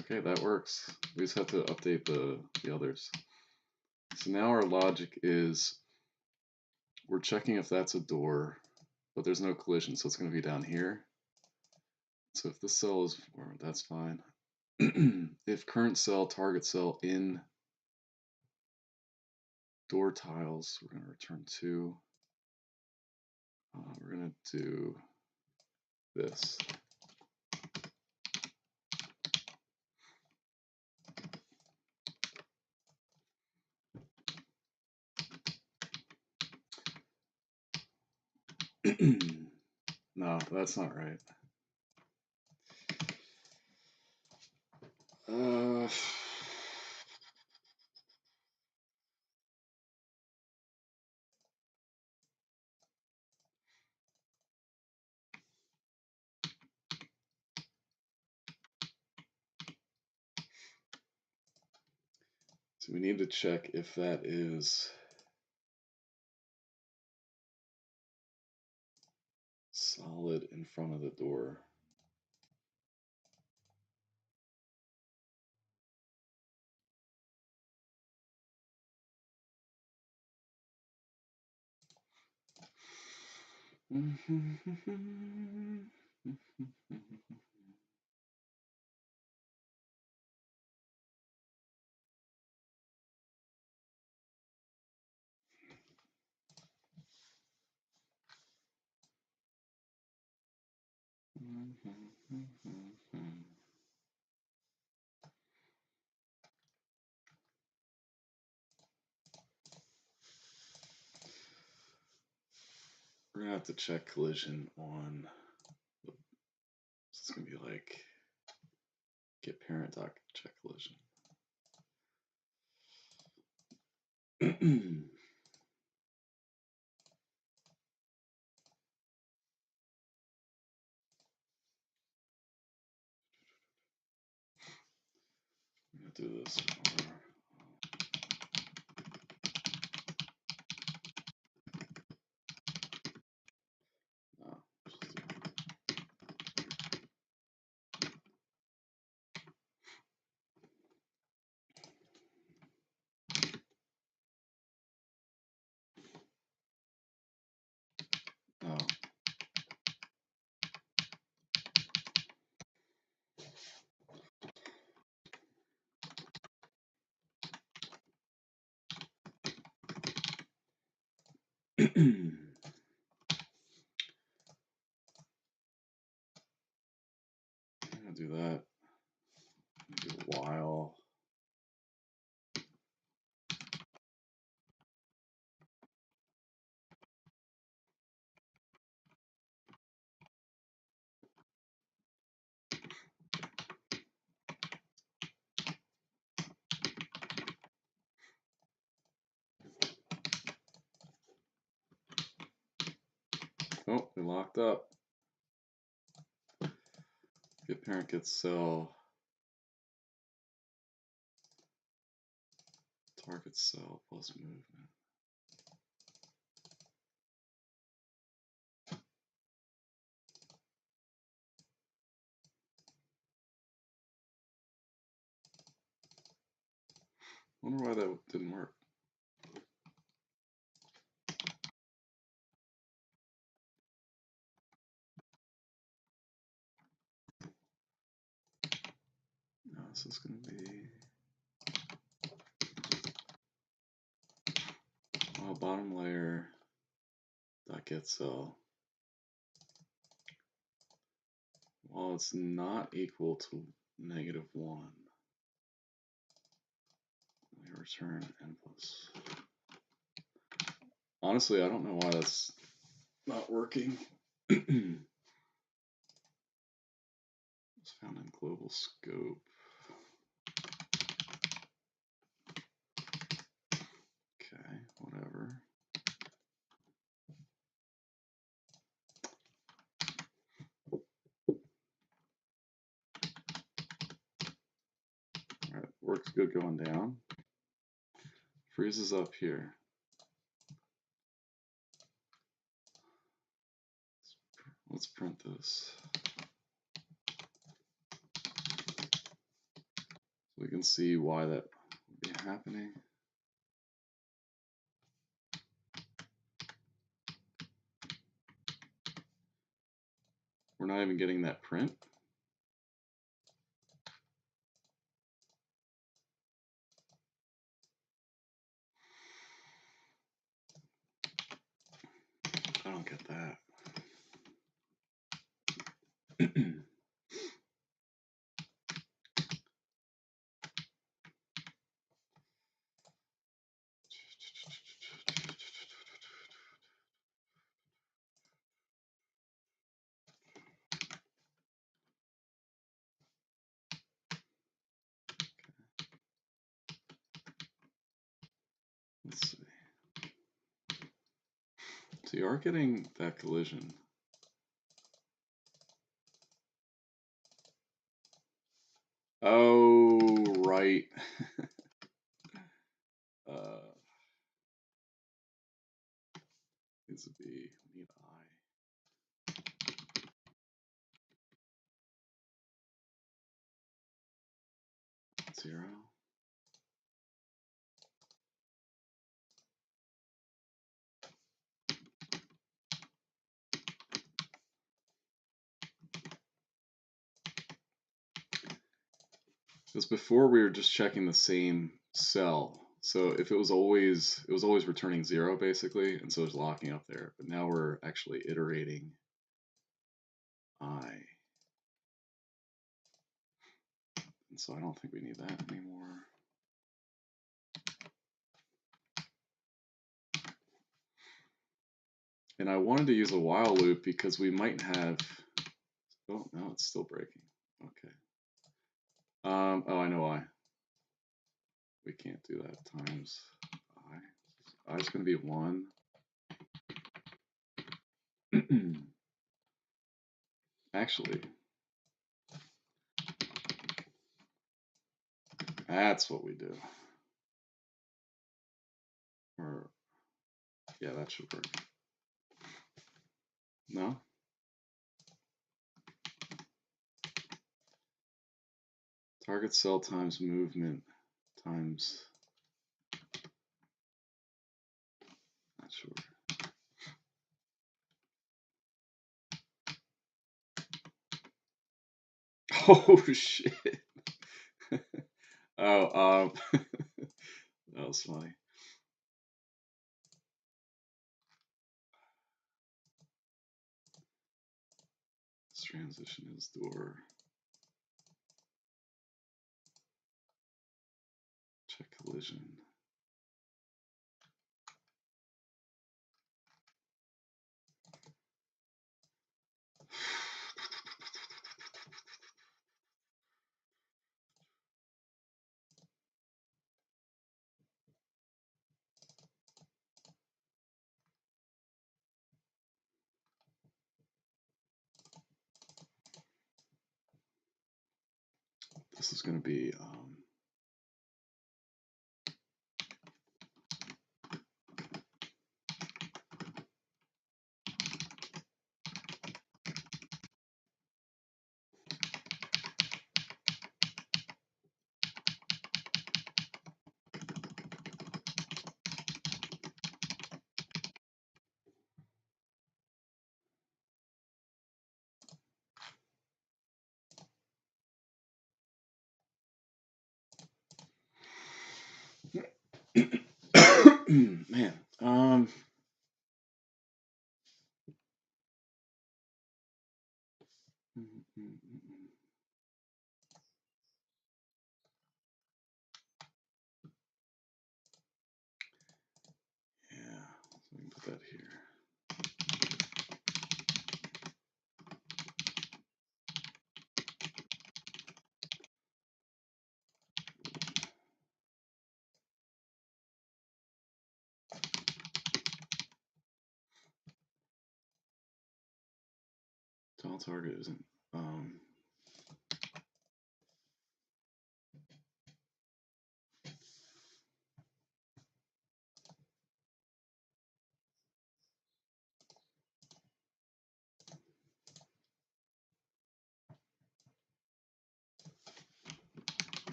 A: okay, that works. We just have to update the others. So now our logic is, we're checking if that's a door, but there's no collision, so it's going to be down here. So if this cell is, that's fine. If current cell, target cell in door tiles, we're going to return 2. We're going to do this. No, that's not right. So we need to check if that is solid in front of the door. We're gonna have to check collision on the, so it's gonna be like get parent doc check collision. I'm gonna do this. Oh. Do that. Maybe a while. Oh, we locked up. Get parent, get cell. Target cell plus movement. Wonder why that didn't work. No, this is going to be bottom layer dot get cell. Well, it's not equal to -1. We return n plus. Honestly, I don't know why that's not working. It's found in global scope. Okay, whatever. All right, works good going down. Freezes up here. Let's print this. So we can see why that would be happening. We're not even getting that print. I don't get that. Let's see. So you are getting that collision. Oh, right. Needs to be, we need I. 0. Because before we were just checking the same cell. So if it was always returning 0 basically, and so it's locking up there. But now we're actually iterating I. And so I don't think we need that anymore. And I wanted to use a while loop because we might have, oh, no, it's still breaking. Okay. Oh, I know why. We can't do that times I. I is going to be 1. Actually, that's what we do. Or, yeah, that should work. No? Target cell times movement times, not sure. Oh, shit. Oh, that was funny. transition is door. Check collision. This is going to be man. Yeah, so we can put that here. Tile target isn't.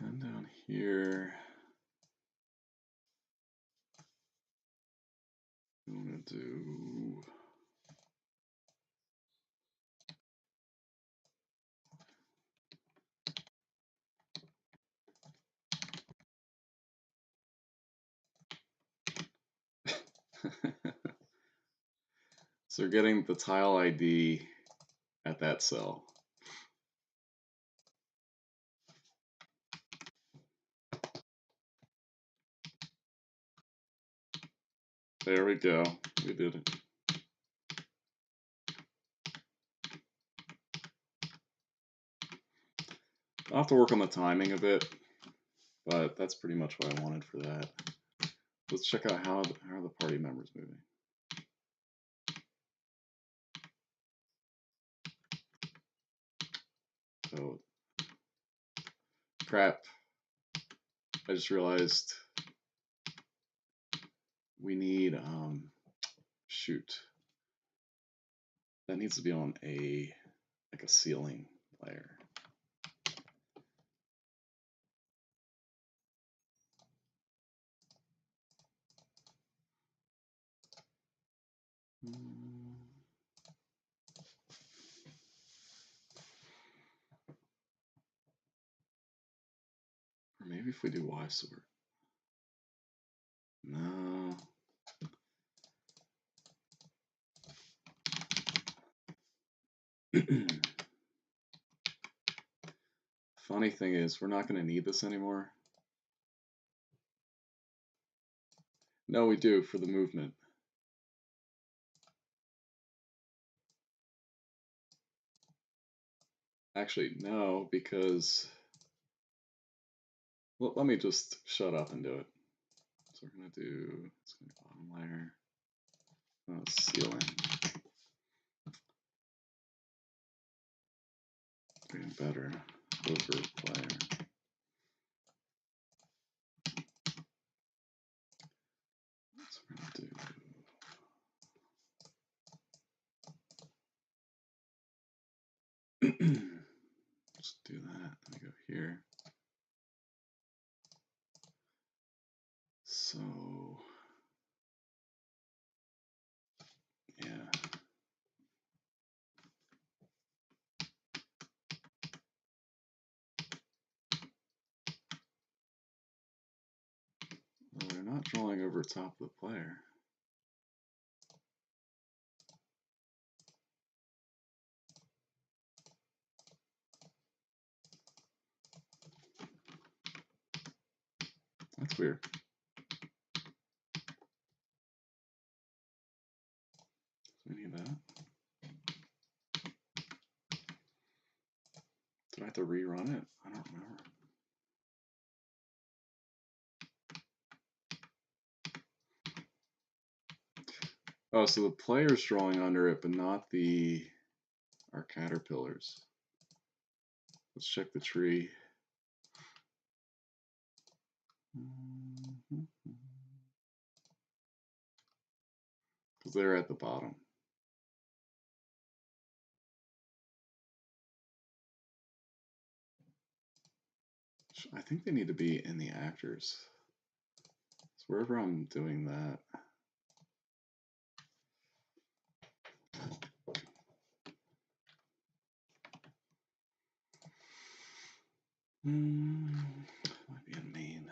A: And down here, I'm going to do so we're getting the tile ID at that cell. There we go. We did it. I'll have to work on the timing a bit, but that's pretty much what I wanted for that. Let's check out how are the party members moving. So, crap. I just realized we need, shoot. That needs to be on like a ceiling layer. Or maybe if we do Y sort. No. Funny thing is, we're not going to need this anymore. No, we do for the movement. Actually, no, because let me just shut up and do it. So we're going to do, it's going to be bottom layer, ceiling. Getting better over layer. So we're going to do let's do that. Let me go here. So yeah. Well, they're not not drawing over top of the player. That's weird. We need that. Did I have to rerun it? I don't remember. Oh, so the player's drawing under it, but not our caterpillars. Let's check the tree. Because they're at the bottom. I think they need to be in the actors. So wherever I'm doing that. Might be in main.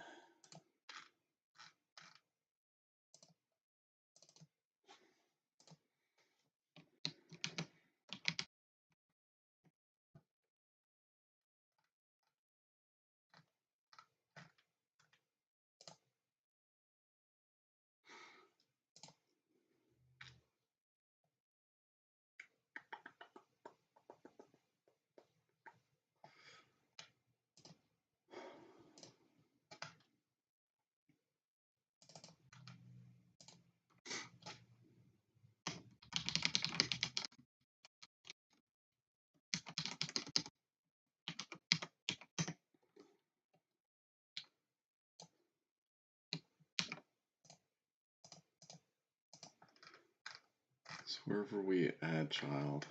A: So wherever we add child.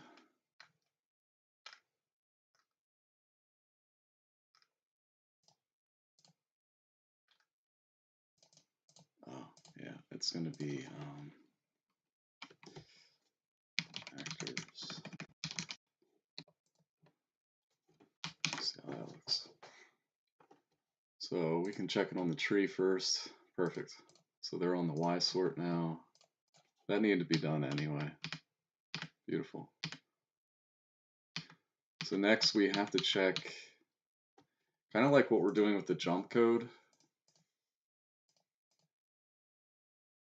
A: Oh, yeah, it's going to be actors. Let's see how that looks. So we can check it on the tree first. Perfect. So they're on the Y sort now. That needed to be done anyway. Beautiful. So next we have to check, kind of like what we're doing with the jump code.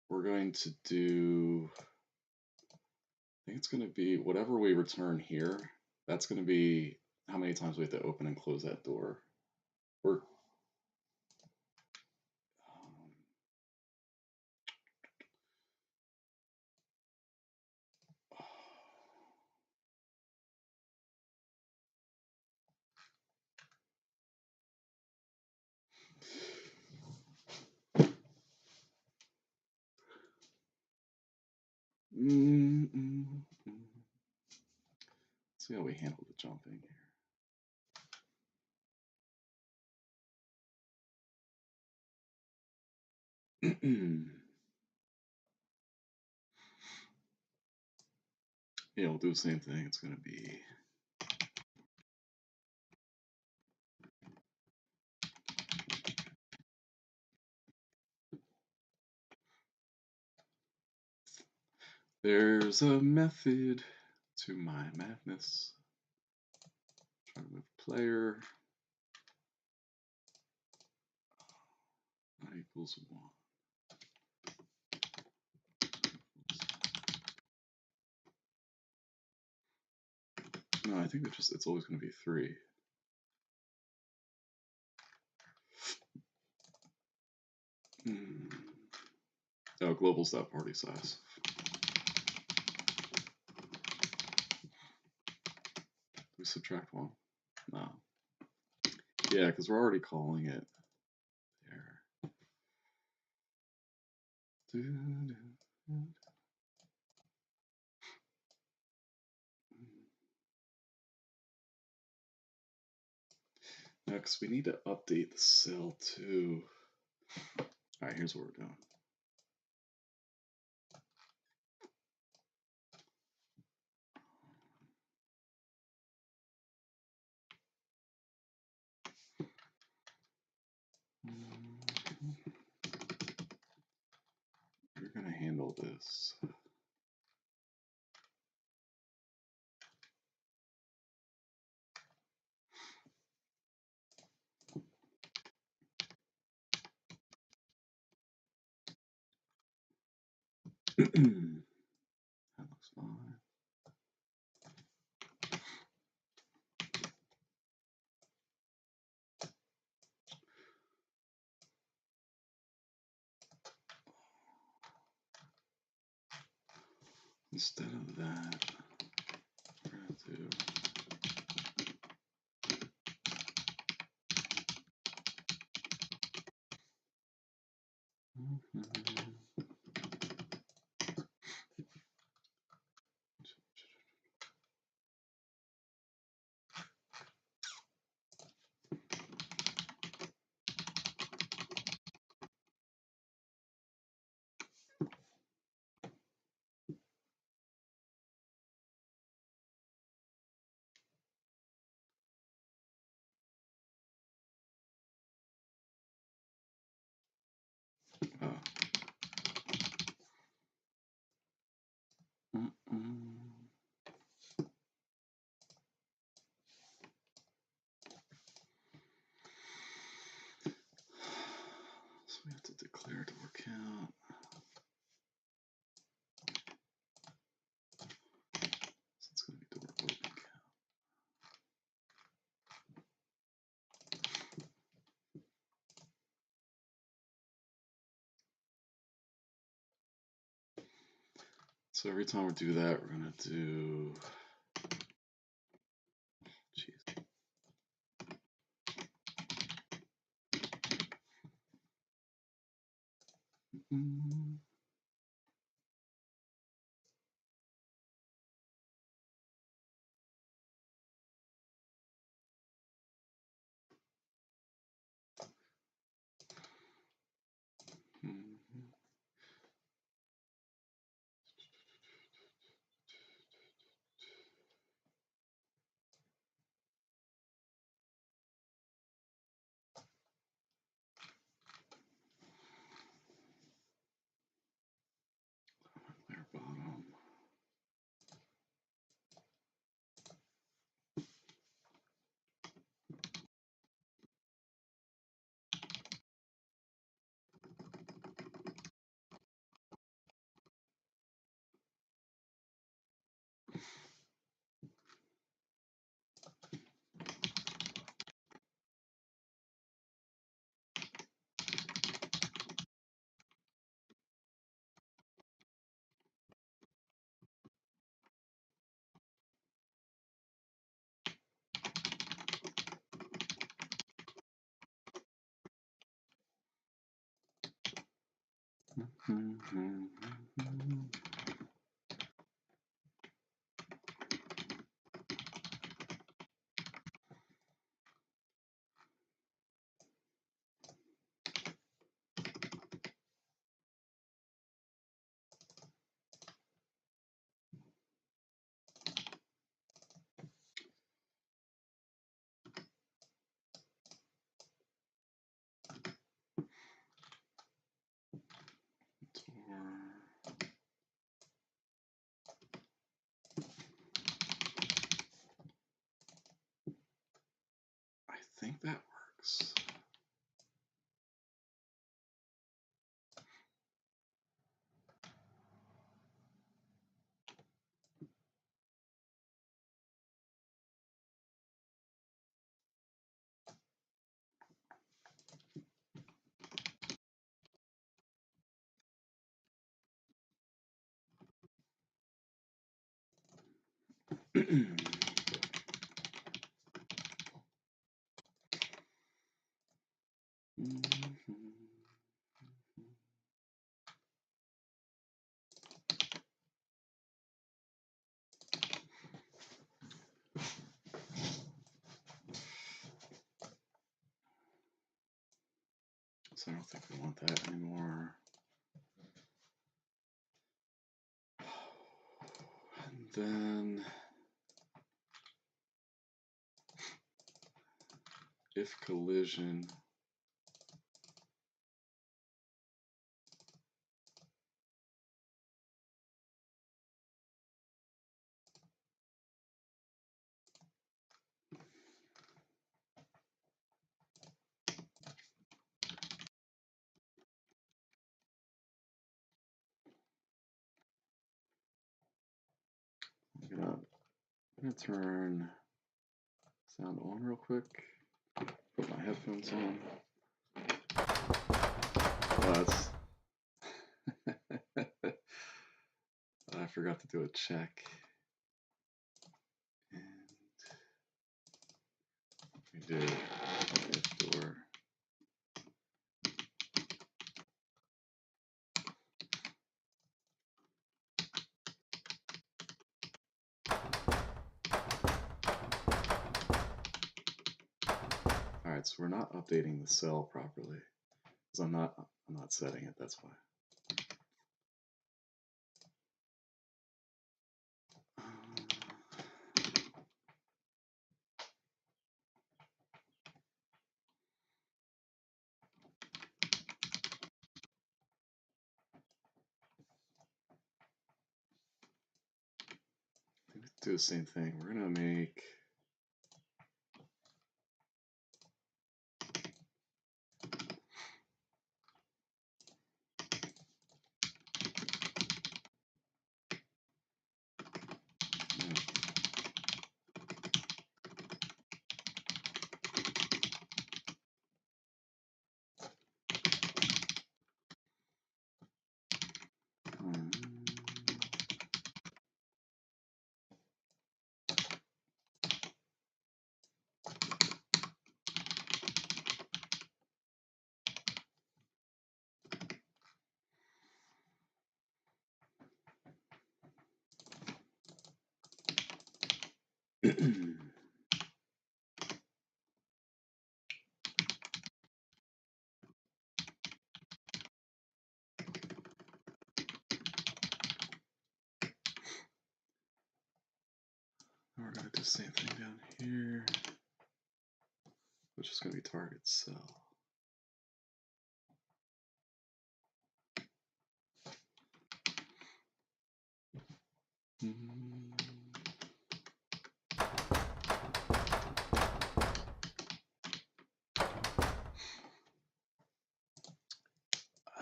A: We're going to do, I think it's going to be whatever we return here. That's going to be how many times we have to open and close that door. We're, let's see how we handle the jumping here. Yeah, we'll do the same thing. It's going to be there's a method to my madness. Try to move player. Not equals 1. No, I think it's always going to be 3. Oh, global's that party size. We subtract 1? No. Yeah, because we're already calling it there. Next, we need to update the cell too. All right, here's what we're doing. call this? That looks fine. Instead of that, we're going to do so we have to declare door count. So it's going to be door open count. So every time we do that, we're going to do, geez. Layer bottom. I think that works. So I don't think we want that anymore. And then if collision I'm gonna turn sound on real quick. Put my headphones on. Oh, that's I forgot to do a check. And we did if door. All right, so we're not updating the cell properly because I'm not setting it. That's why. Do the same thing. We're gonna make we're gonna do the same thing down here, which is gonna be target cell.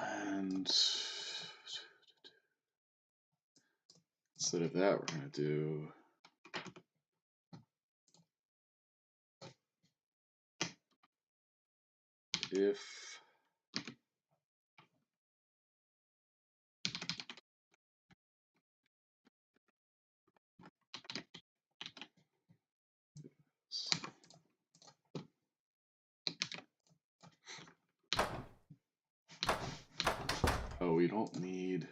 A: And instead of that, we're going to do if oh, we don't need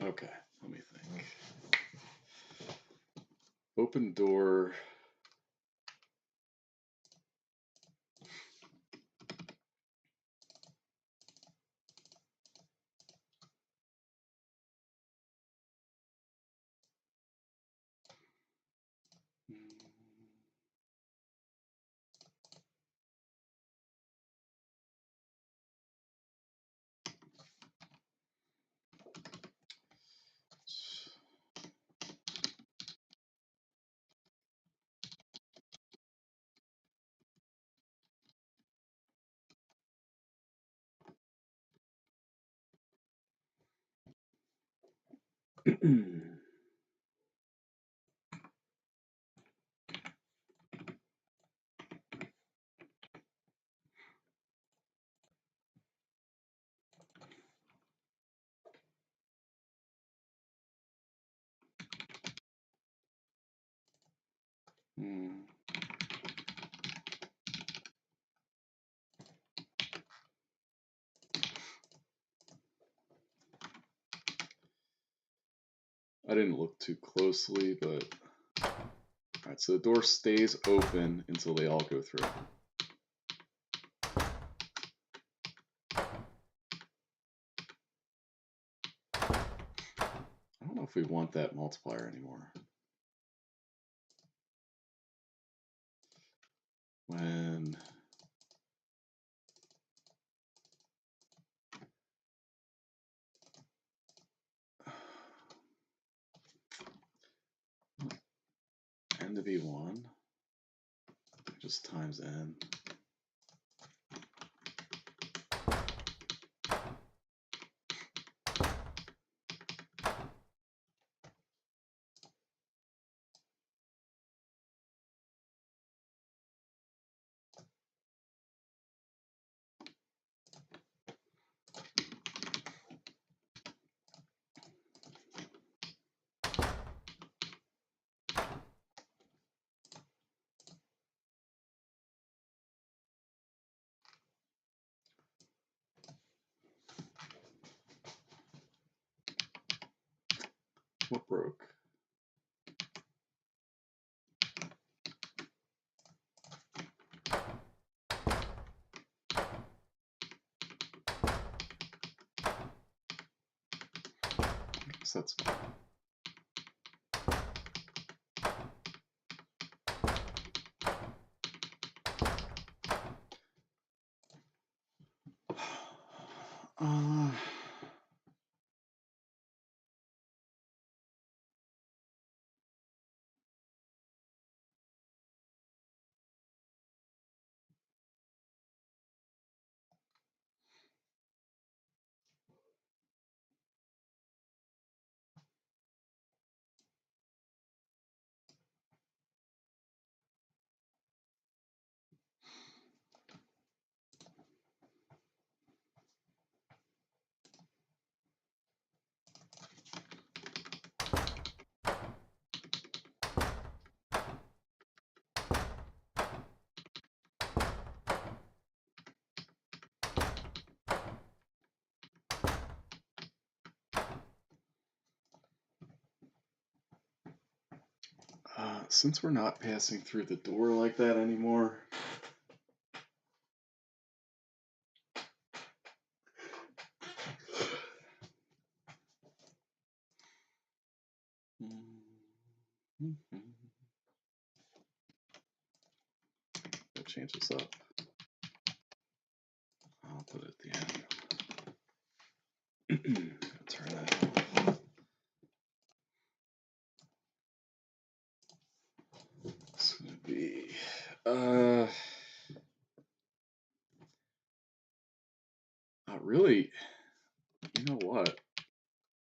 A: okay, let me think. Open door. I didn't look too closely, but all right, so the door stays open until they all go through. I don't know if we want that multiplier anymore. When n to be 1. Just times n. What broke? I guess that's fine. Since we're not passing through the door like that anymore, I'll change this up. I'll put it at the end. Turn that off. It's gonna be really, you know what?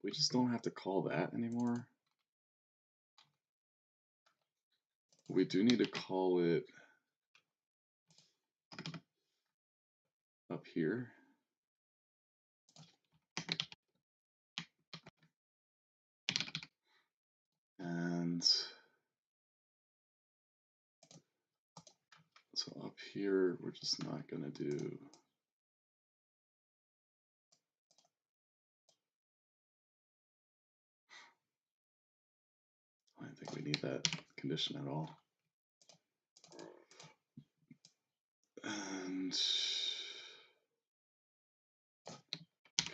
A: We just don't have to call that anymore. We do need to call it up here. And so up here, we're just not going to do I don't think we need that condition at all. And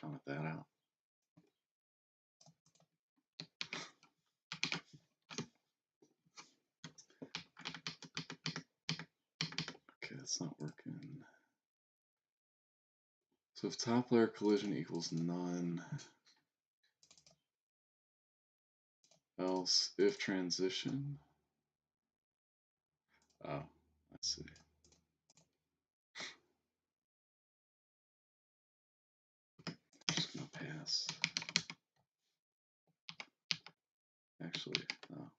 A: comment that out. Okay, that's not working. So if top layer collision equals none, else if transition. Oh, I see. I'm just gonna pass. Actually, no.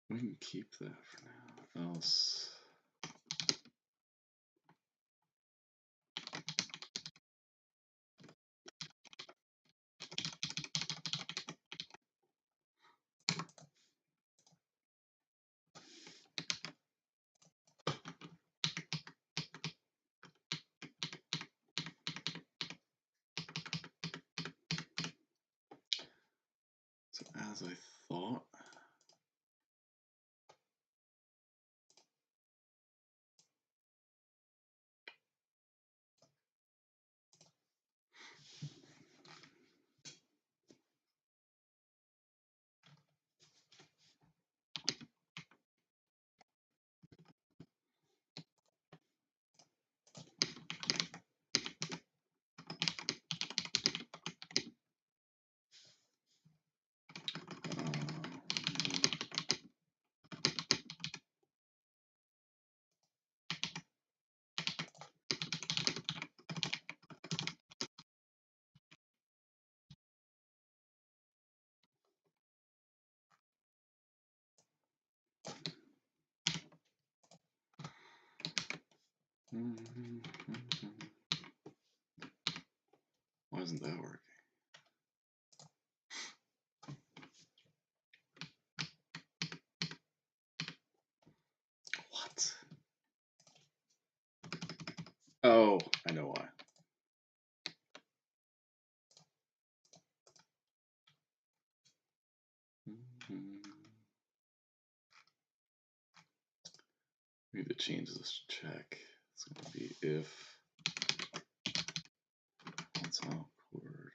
A: We can keep that for now. Else. So as I thought. Why isn't that working? What? Oh, I know why. We need to change this check. It's going to be if it's awkward.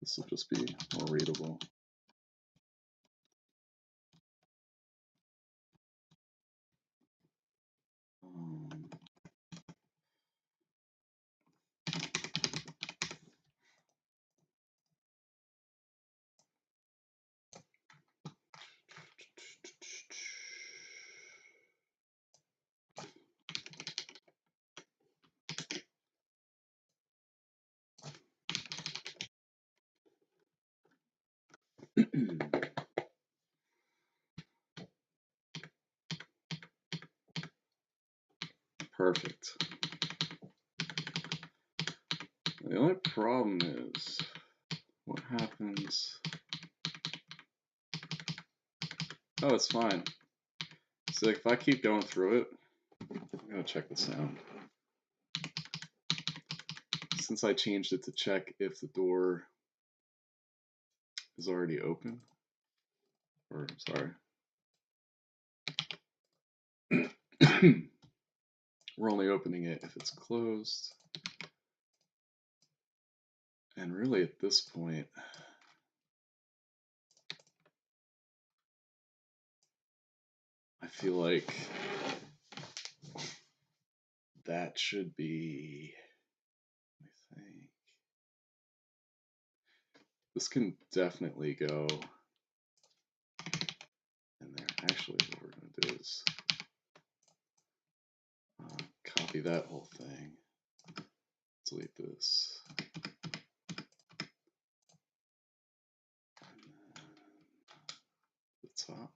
A: This will just be more readable. Perfect. The only problem is what happens. Oh, it's fine. So if I keep going through it, I'm gonna check the sound. Since I changed it to check if the door is already open, or sorry, we're only opening it if it's closed. And really at this point, I feel like that should be, I think, this can definitely go in there. Actually, what we're going to do is copy that whole thing, delete this, and then the top.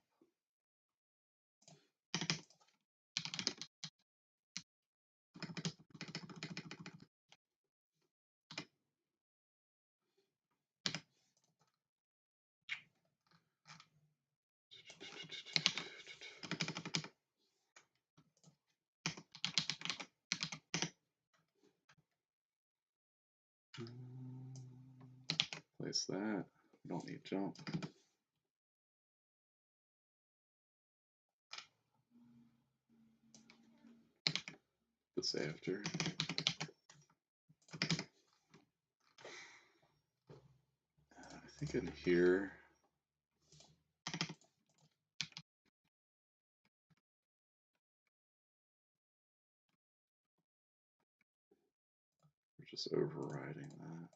A: Place that. We don't need jump. This after. I think in here, we're just overriding that.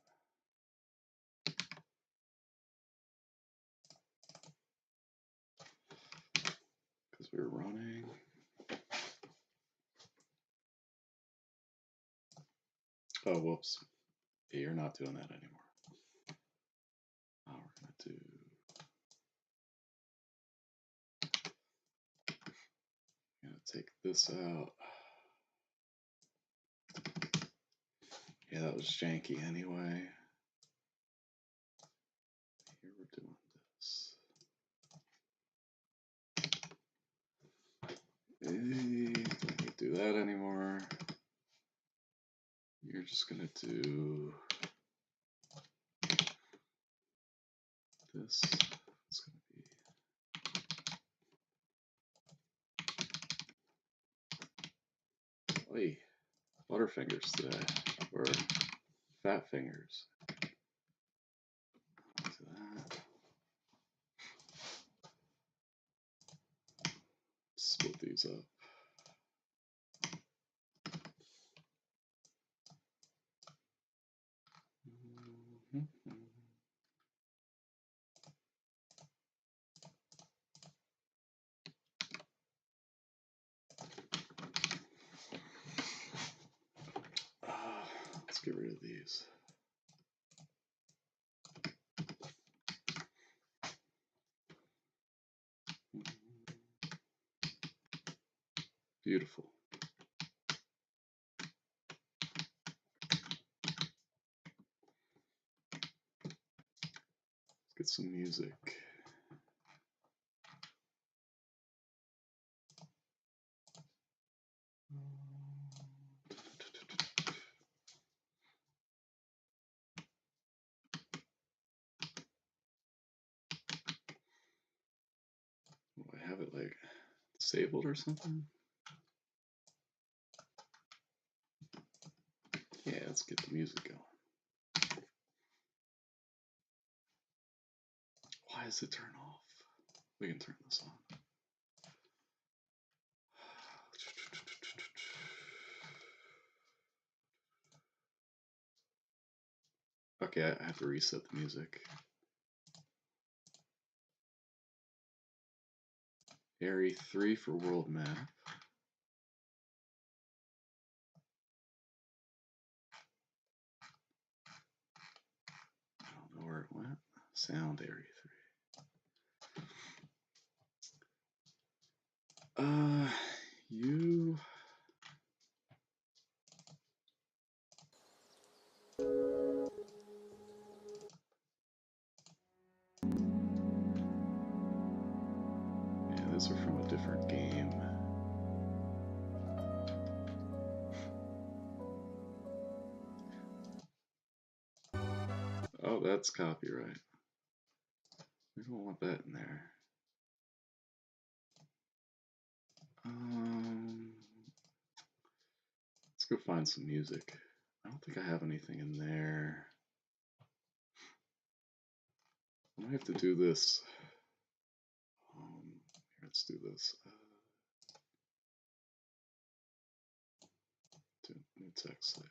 A: Because we're running. Oh, whoops. Yeah, you're not doing that anymore. We're going to do. I'm going to take this out. Yeah, that was janky anyway. Here we're doing this. Don't need to do that anymore. You're just going to do this. It's going to be. Oy, Butterfingers today. Or fat fingers. To that. Split these up. of these. Beautiful. Let's get some music. Do I have it like disabled or something? Yeah, let's get the music going. Why does it turn off? We can turn this on. Okay, I have to reset the music. Area 3 for world map. I don't know where it went. Sound area 3. You. Yeah, those are from a different game. Oh, that's copyright. We don't want that in there. Let's go find some music. I don't think I have anything in there. I might have to do this. Here, let's do this. New text layer.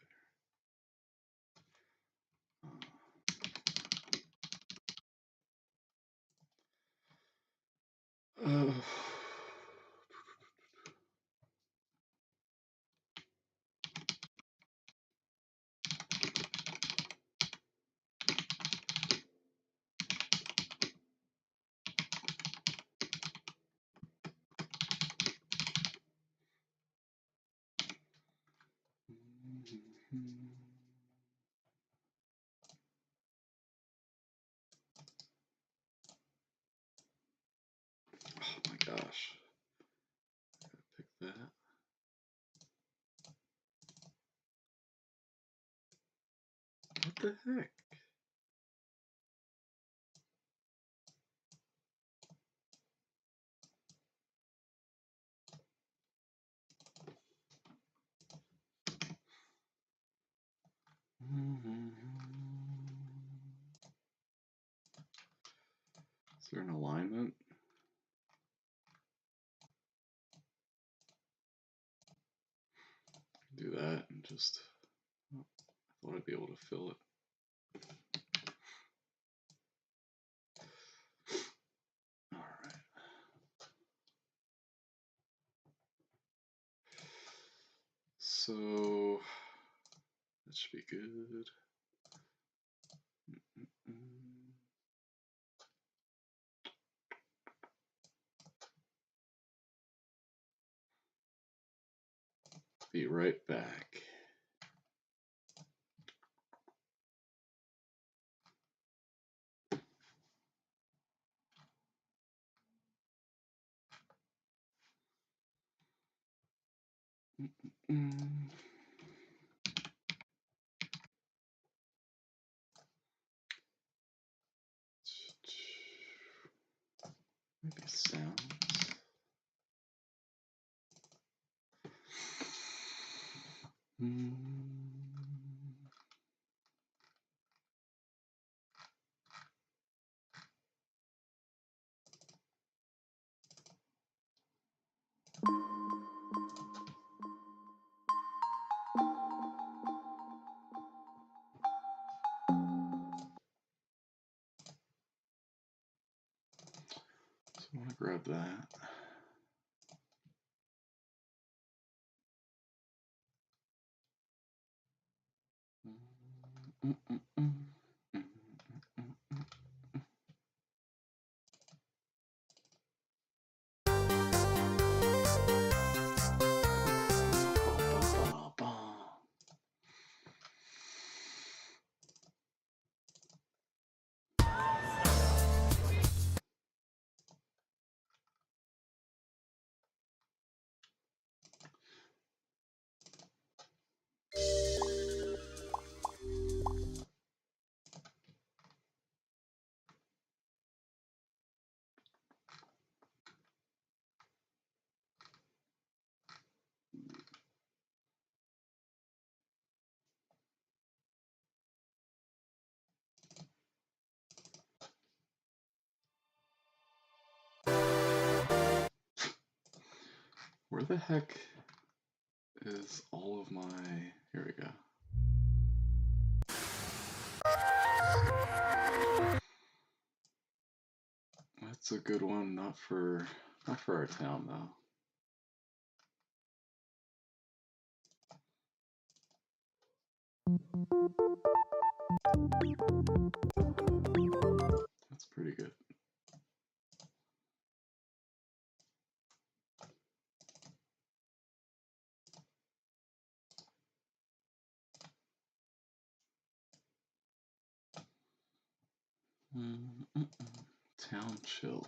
A: Oh my gosh. Gotta pick that. What the heck? Is there an alignment? Do that and just, oh, I thought I'd be able to fill it. All right. So that should be good. Be right back. Maybe sounds. So I want to grab that. Where the heck is all of my... Here we go. That's a good one, not for our town though. That's pretty good. Town chill.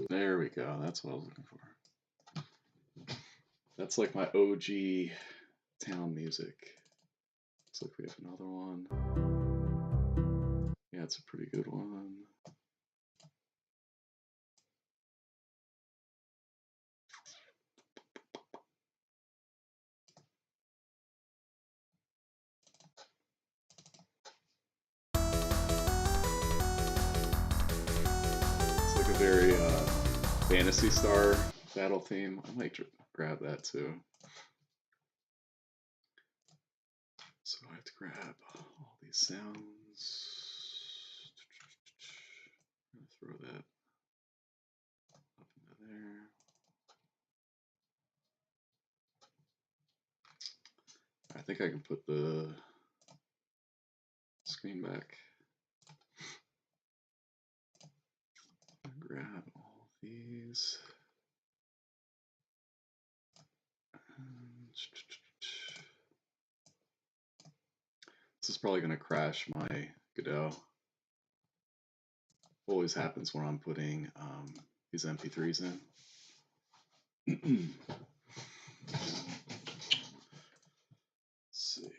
A: There we go. That's what I was looking for. That's like my OG town music. Looks like we have another one. Yeah, it's a pretty good one. It's like a very Phantasy Star battle theme. I might grab that too. So I have to grab all these sounds. I'm gonna throw that up into there. I think I can put the screen back. Grab all these. This is probably going to crash my Godot. Always happens when I'm putting these MP3s in. Let's see.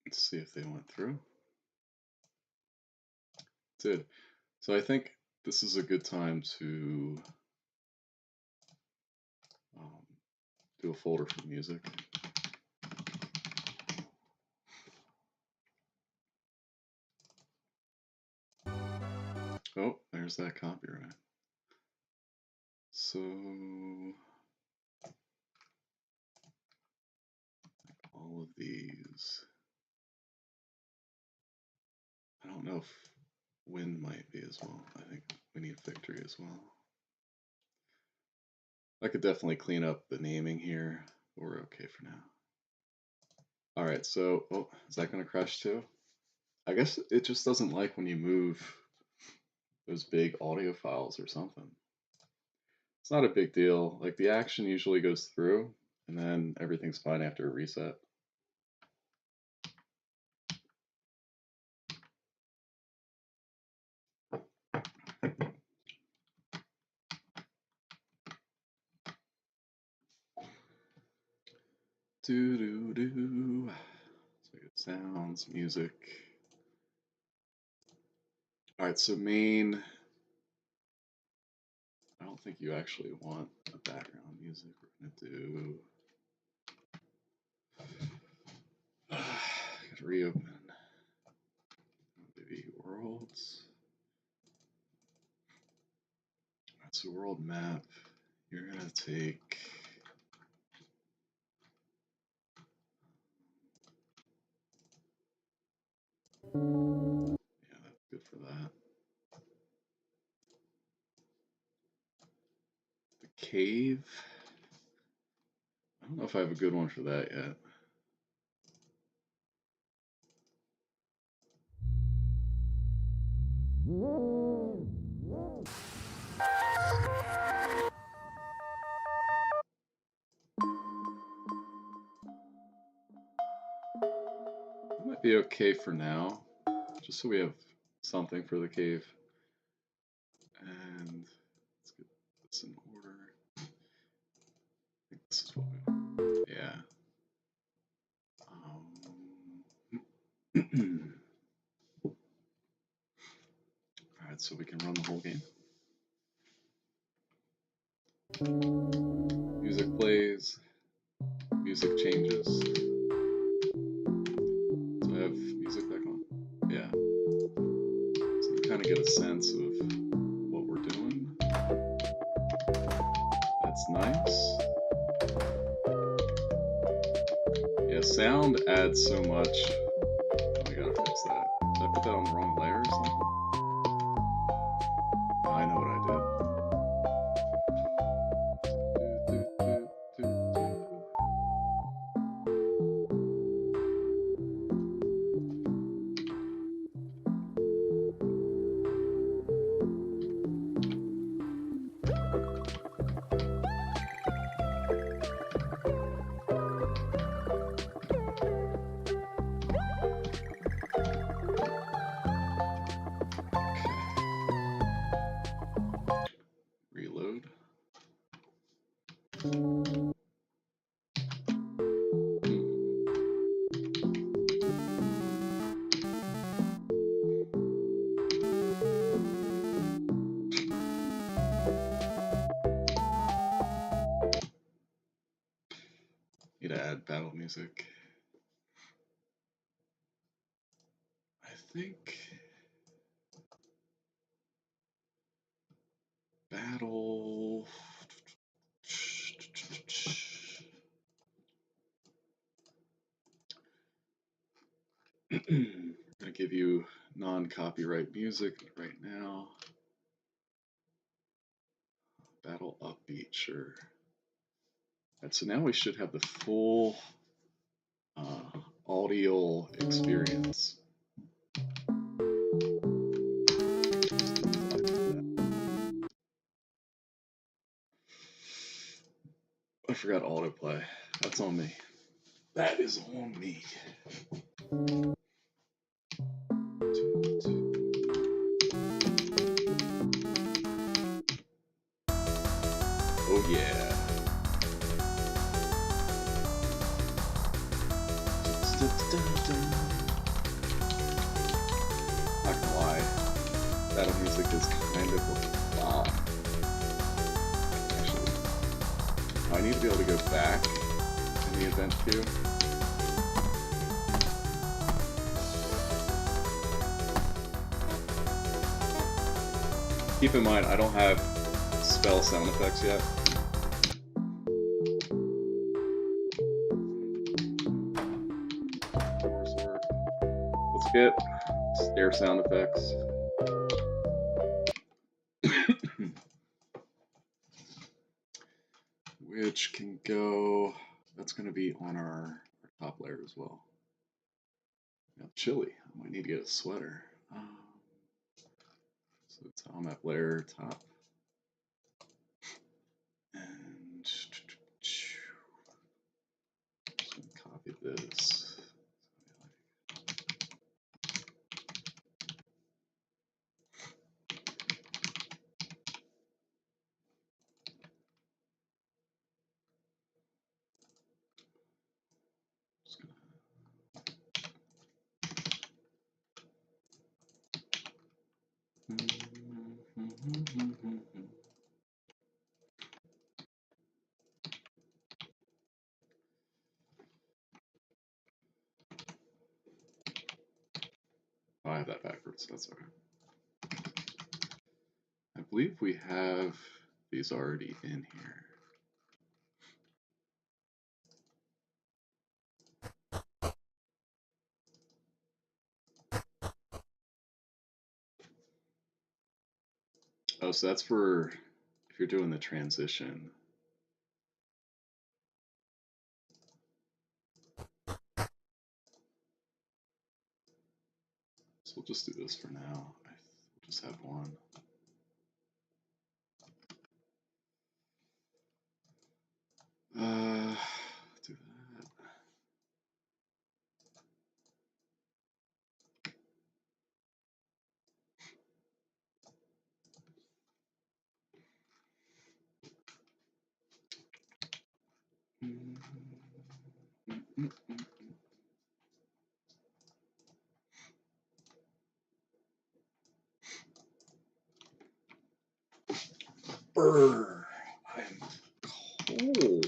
A: Let's see if they went through. Did. So I think this is a good time to do a folder for music. Oh, there's that copyright. So all of these. I don't know if wind might be as well. I think we need victory as well. I could definitely clean up the naming here, but we're okay for now. All right, so, oh, is that going to crash too? I guess it just doesn't like when you move those big audio files or something. It's not a big deal. Like the action usually goes through and then everything's fine after a reset. Do. So it sounds, music. All right, so main. I don't think you actually want a background music. We're gonna do. Reopen. Maybe worlds. That's a world map. You're gonna take. Yeah, that's good for that. The cave. I don't know if I have a good one for that yet. It might be okay for now, just so we have something for the cave. And let's get this in order. I think this is what we want. Yeah. Alright, so we can run the whole game. Music plays, music changes. So I have music back on? Yeah. So you kind of get a sense of what we're doing. That's nice. Yeah, sound adds so much. Oh, I gotta fix that. Did I put that on the wrong layer or something? Oh, I know what I did. Reload. Need to add battle music. I think battle. I'm gonna give you non-copyright music right now. Battle upbeat, sure. Alright, so now we should have the full audio experience. I forgot autoplay. That's on me. That is on me. Oh yeah. Not gonna lie, battle music is kind of wow. Actually, I need to be able to go back in the event queue. Keep in mind, I don't have spell sound effects yet. Let's get stair sound effects. Which can go, that's going to be on our top layer as well. Now, chilly. I might need to get a sweater. So tile map layer, top. And just copy this. I have that backwards. That's okay. I believe we have these already in here. Oh, so that's for if you're doing the transition. So we'll just do this for now. We'll just have one. Do that. Brr, I'm cold.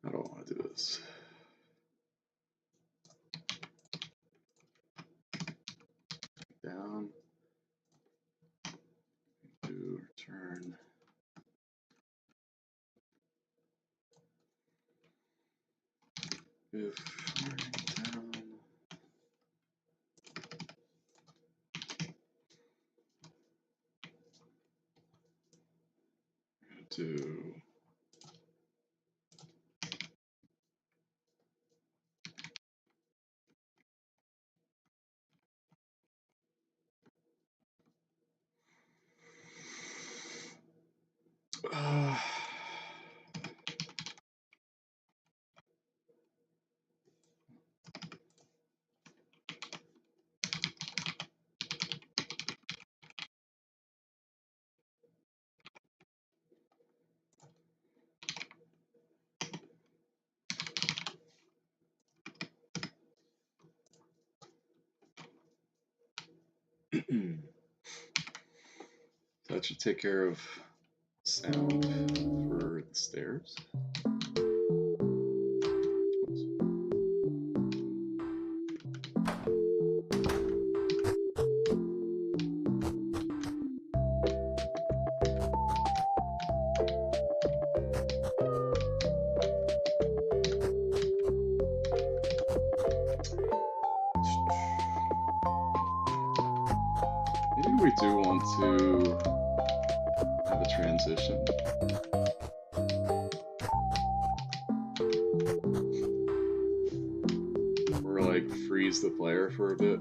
A: I don't want to do this. Down. Do return. If down. Do that should take care of sound for the stairs. Maybe we do want to have a transition. Or like freeze the player for a bit.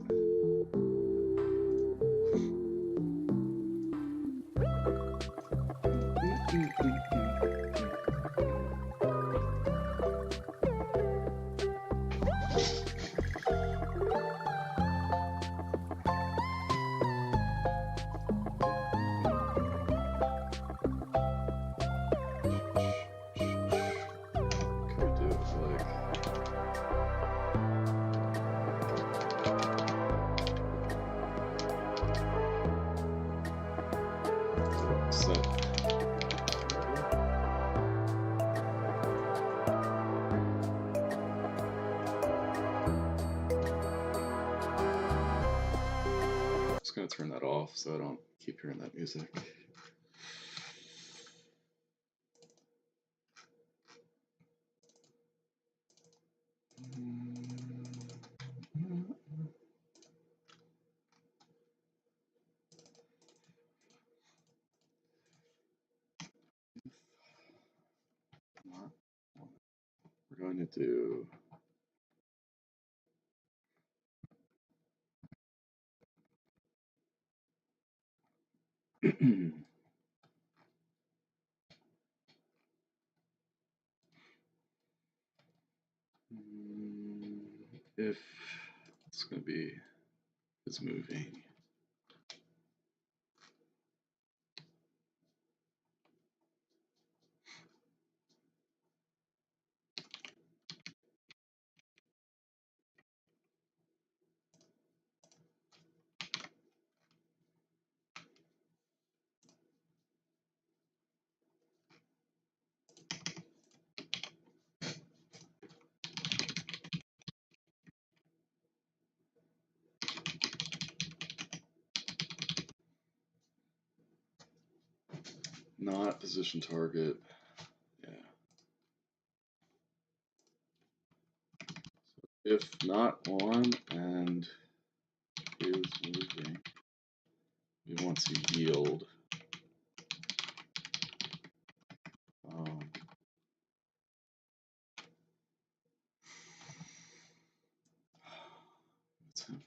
A: Going to turn that off so I don't keep hearing that music. We're going to do if it's going to be is moving. not position target. Yeah. So if not on and is moving, we want to yield. Let's have it.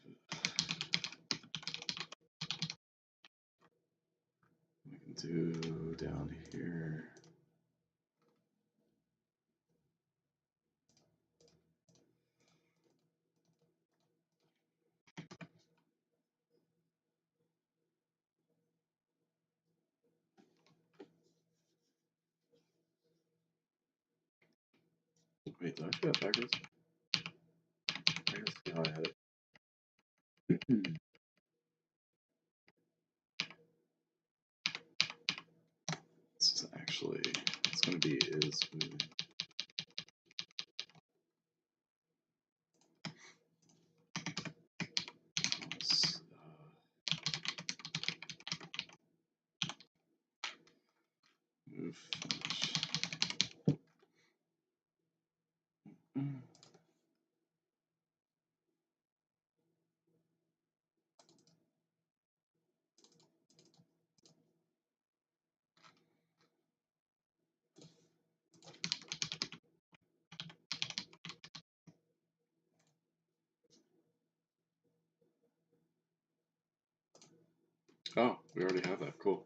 A: We can do down here. Wait, did I do that backwards? I gotta see how I had it. This is actually, it's going to be is moving. Let's, move finish. Oh, we already have that. Cool.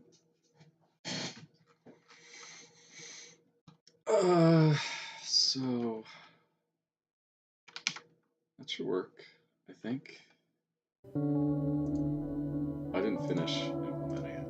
A: So that should work, I think. I didn't finish implementing it.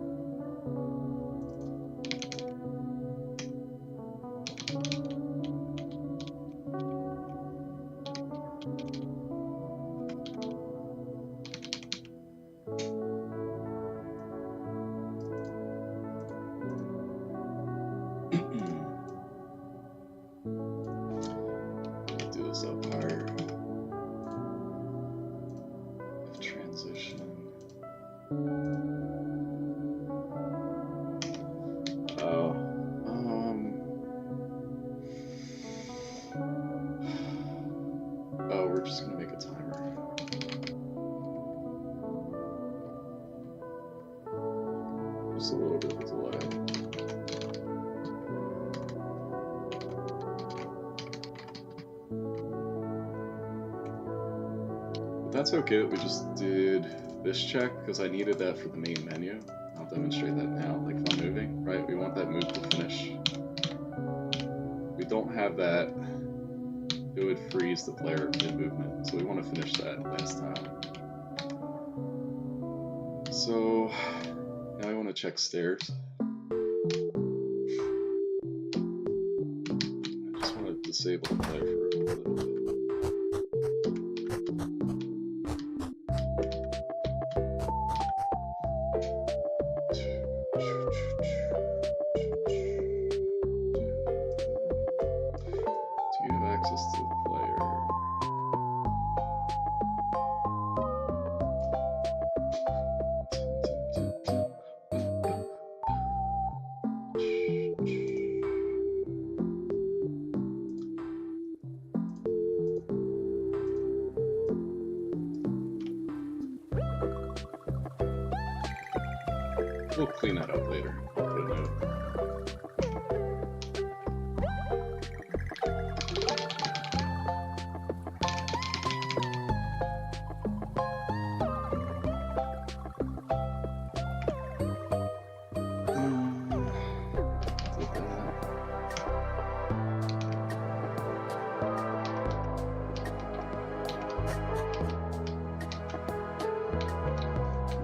A: Do this up higher. Transition. Oh, we're just gonna make a timer. Just a little bit of a delay. But that's okay that we just did this check because I needed that for the main menu. I'll demonstrate that now. Like if I'm moving, right? We want that move to finish. If we don't have that, it would freeze the player mid-movement. So we want to finish that last time. So now I want to check stairs. I just want to disable the player for a little bit. So you have access to the player. We'll clean that up later. I'll put a note.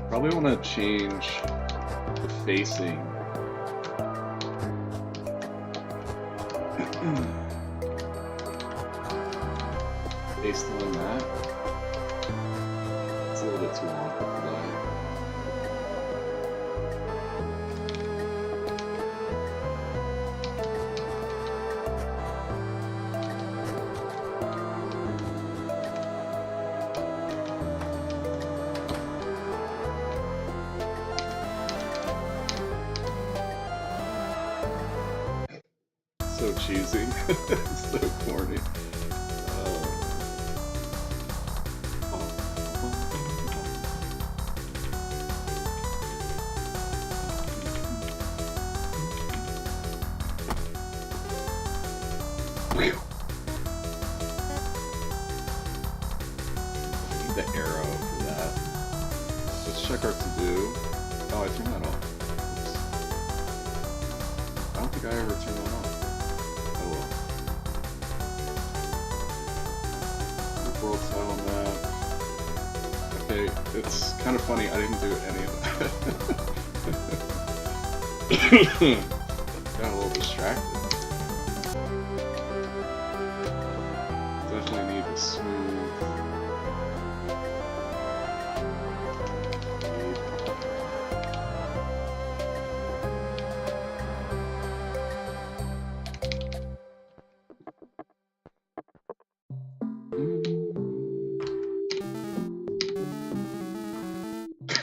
A: Probably want to change the facing. Based on that, it's a little bit too long for the light. It's so corny. The arrow for that. Let's check our to-do. Oh, I turned that off. Oops. I don't think I ever turned that off. Oh well. World title map. Okay, it's kind of funny, I didn't do any of that. Got a little distracted. Definitely need to smooth.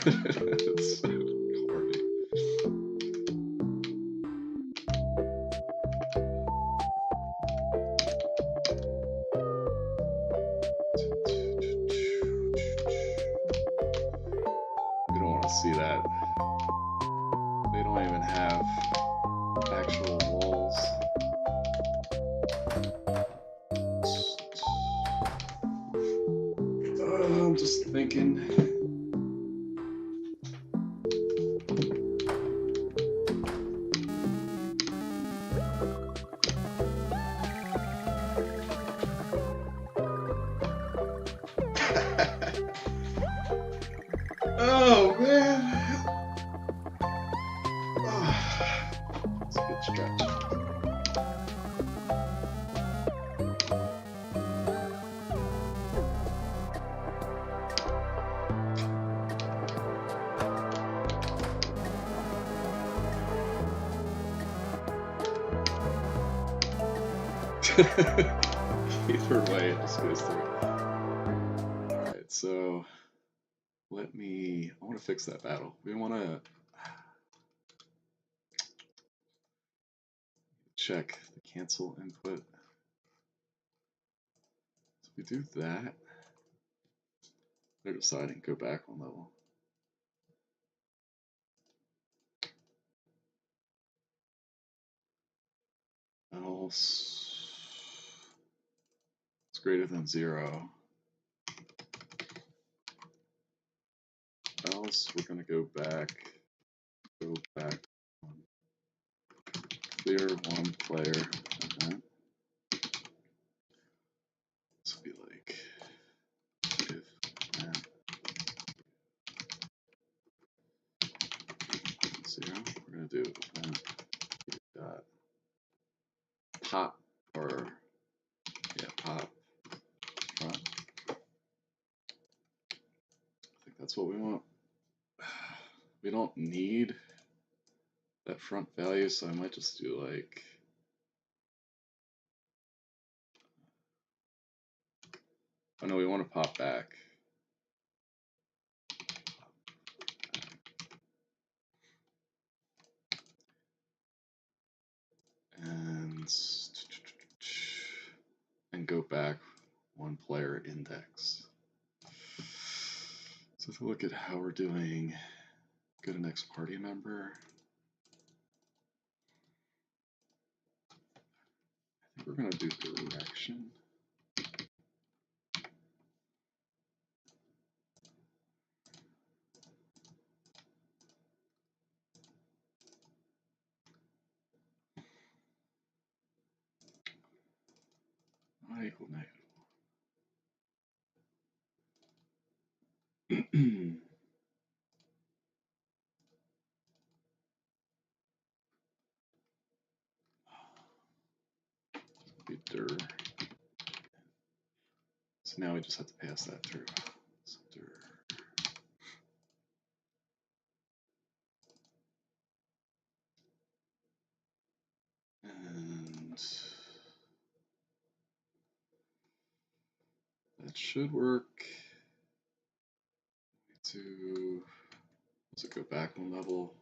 A: It's so corny. We don't want to see that. They don't even have actual walls. I'm just thinking. Oh man. Oh, it's a good stretch. Either way, it just goes through. Alright, so I want to fix that battle. We want to check the cancel input. So we do that. They're deciding, go back one level. Else, it's greater than 0. Else, we're going to go back one. Clear one player event. This will be like if event 0. We're going to do event dot pop or pop front. I think that's what we want. We don't need that front value, so I might just do like oh no, we want to pop back. And go back one player index. So if we look at how we're doing, go to next party member. I think we're going to do direction. Not equal negative. Be dir. So now we just have to pass that through. So dir. And that should work. Does it go back one level?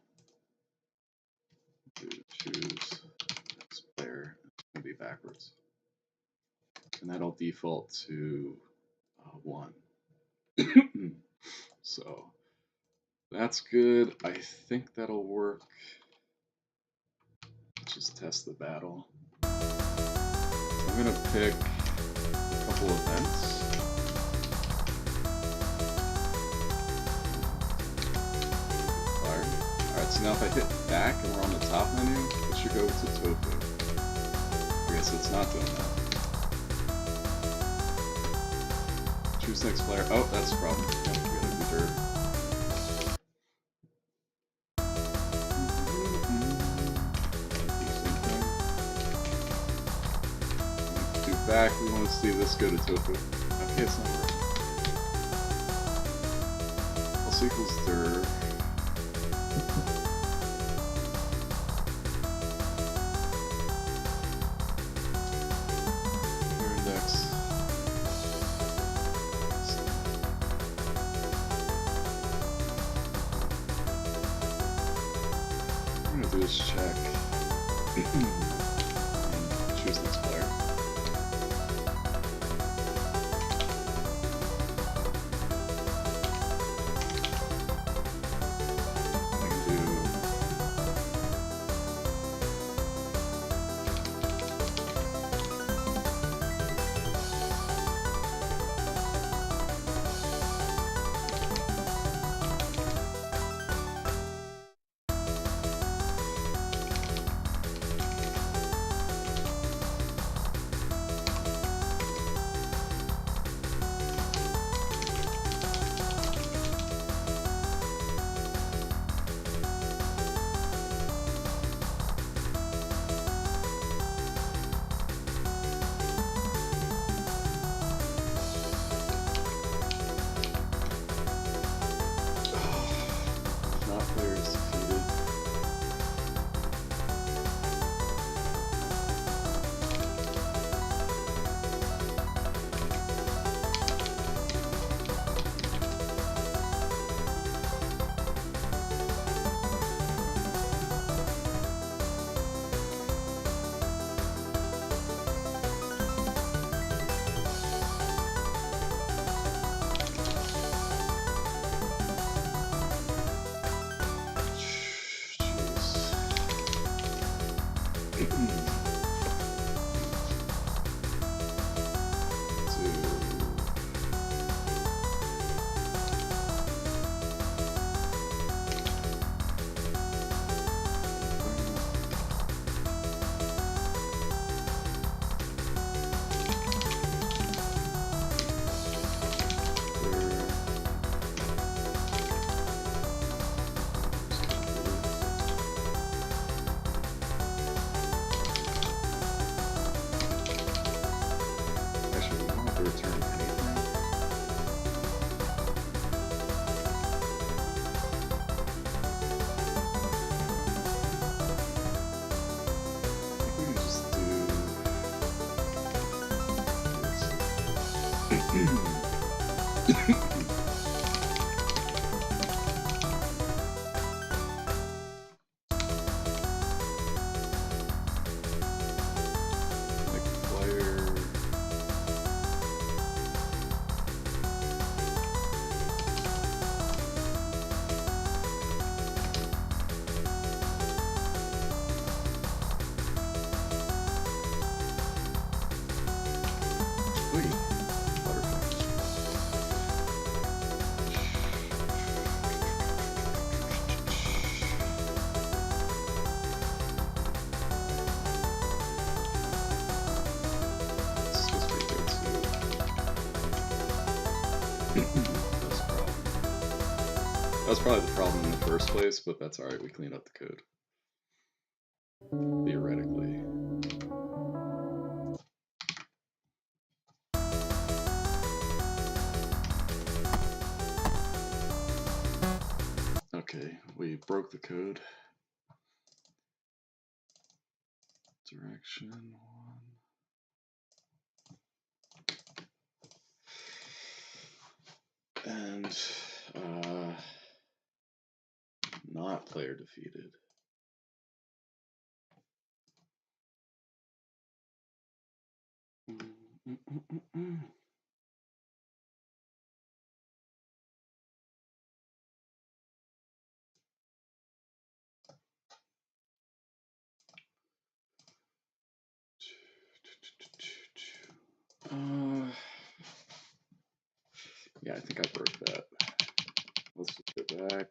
A: Choose next player. It's going to be backwards. And that'll default to 1. So that's good. I think that'll work. Let's just test the battle. So I'm going to pick a couple events. Fire. Alright, so now if I hit back and we're on the top menu, it should go to tofu. I guess it's not doing that. Choose next player. Oh, that's the problem. Yeah, we gotta do dirt. Do back. We want to see this go to tofu. Okay, it's not working. Plus equals dirt. Index. I'm gonna do is check. Choose next player. Players defeated. That was probably the problem in the first place, but that's alright, we cleaned up the code. Theoretically. Okay, we broke the code. Direction 1. And not player defeated. Yeah, I think I broke that. Let's just go back.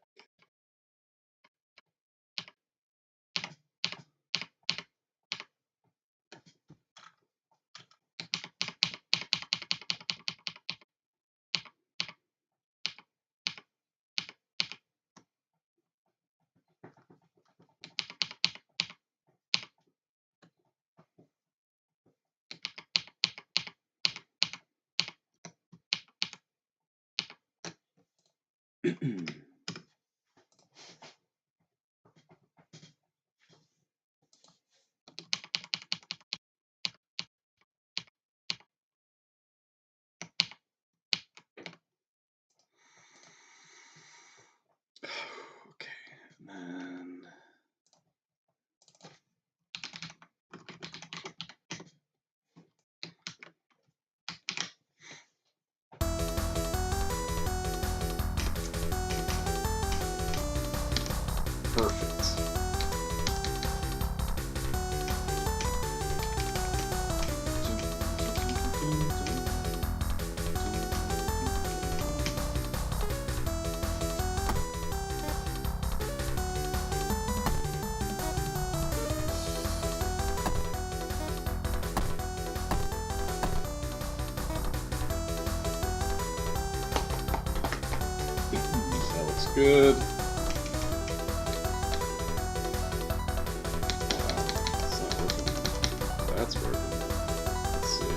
A: Okay, and then perfect. That looks good. It's not working. That's working. Let's see.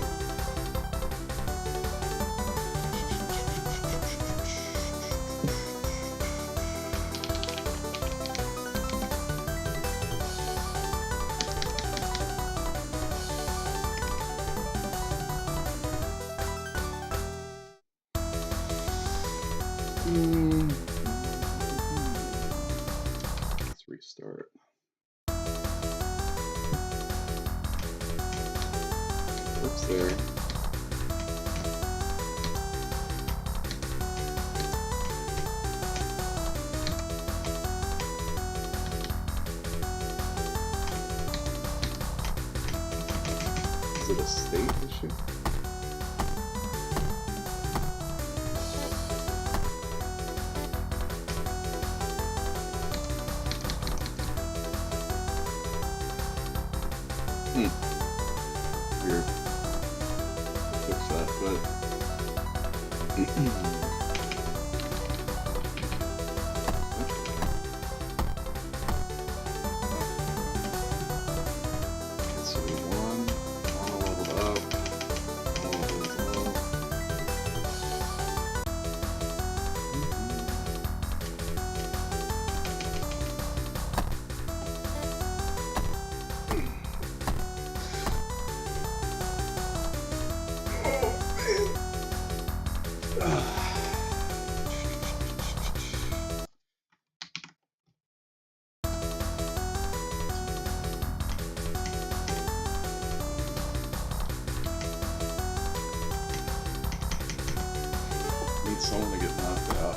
A: Let's restart. Works there. Is it a state issue? Weird. Fix that, but okay, so we won. All leveled up. All leveled up. Need someone to get knocked out.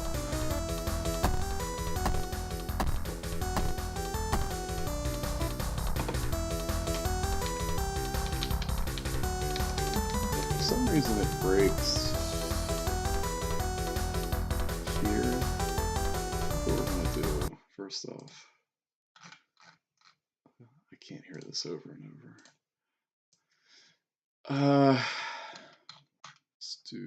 A: For some reason it breaks here. What we're gonna do, first off, I can't hear this over and over. Let's do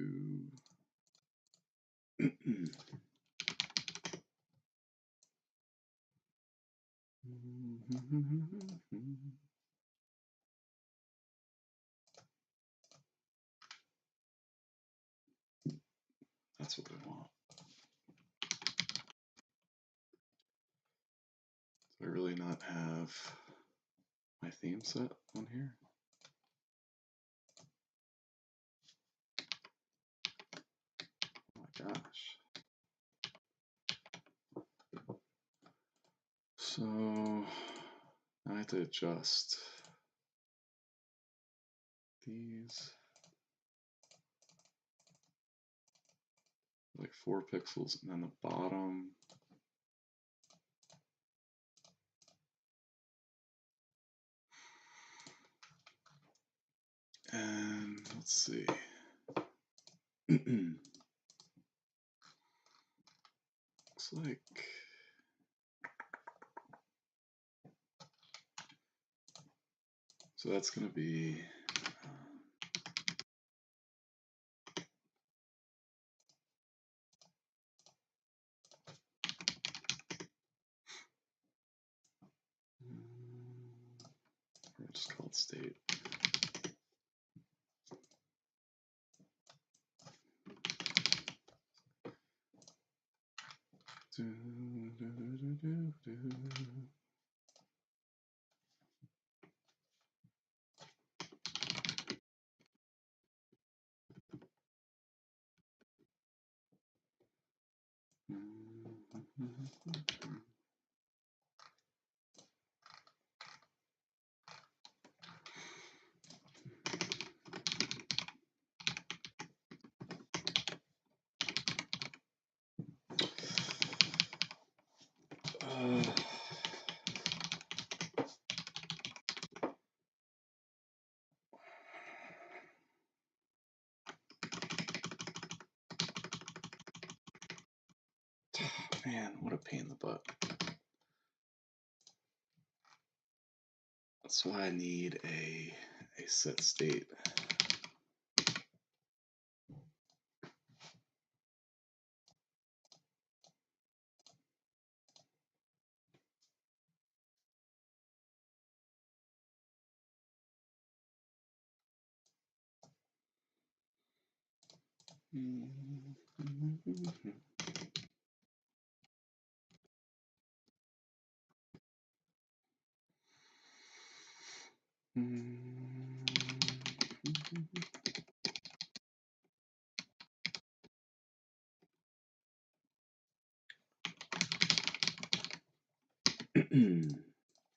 A: that's what we want. Do I really not have my theme set on here? Oh my gosh. So I have to adjust these. like 4 pixels, and then the bottom. And let's see. Looks like so that's going to be we'll just call it state. Man, what a pain in the butt. That's why I need a set state.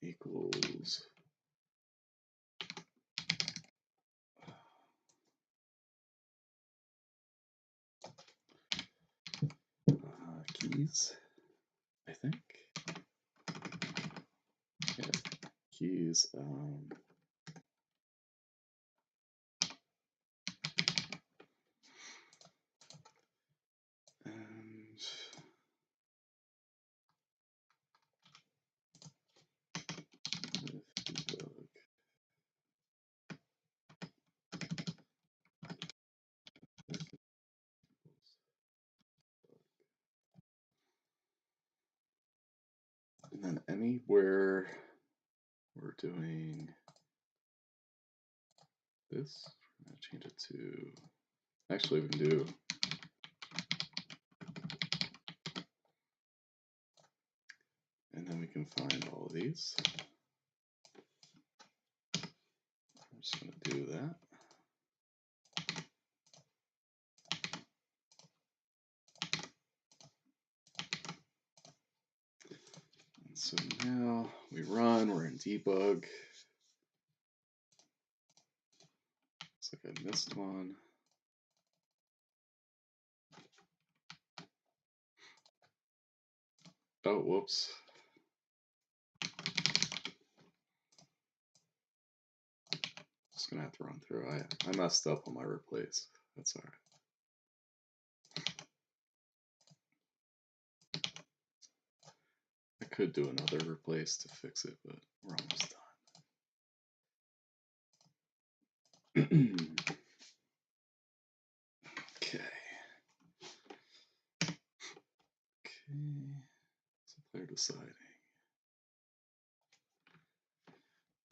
A: Equals keys, I think. Yeah, keys. And debug. And then anywhere we're doing this, we're going to change it to, actually we can do and then we can find all of these. I'm just going to do that. And so now we run, we're in debug. Looks like I missed one. Oh, whoops. Just gonna have to run through. I messed up on my replace. That's all right. I could do another replace to fix it, but we're almost done. Okay. So player deciding.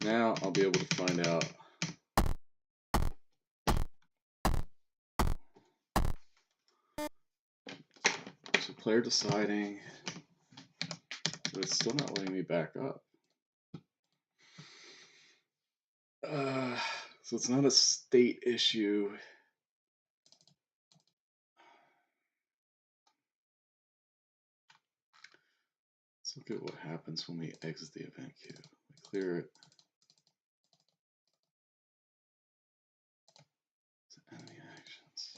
A: Now I'll be able to find out so player deciding, but it's still not letting me back up. So it's not a state issue. Let's look at what happens when we exit the event queue. We clear it. Enemy actions.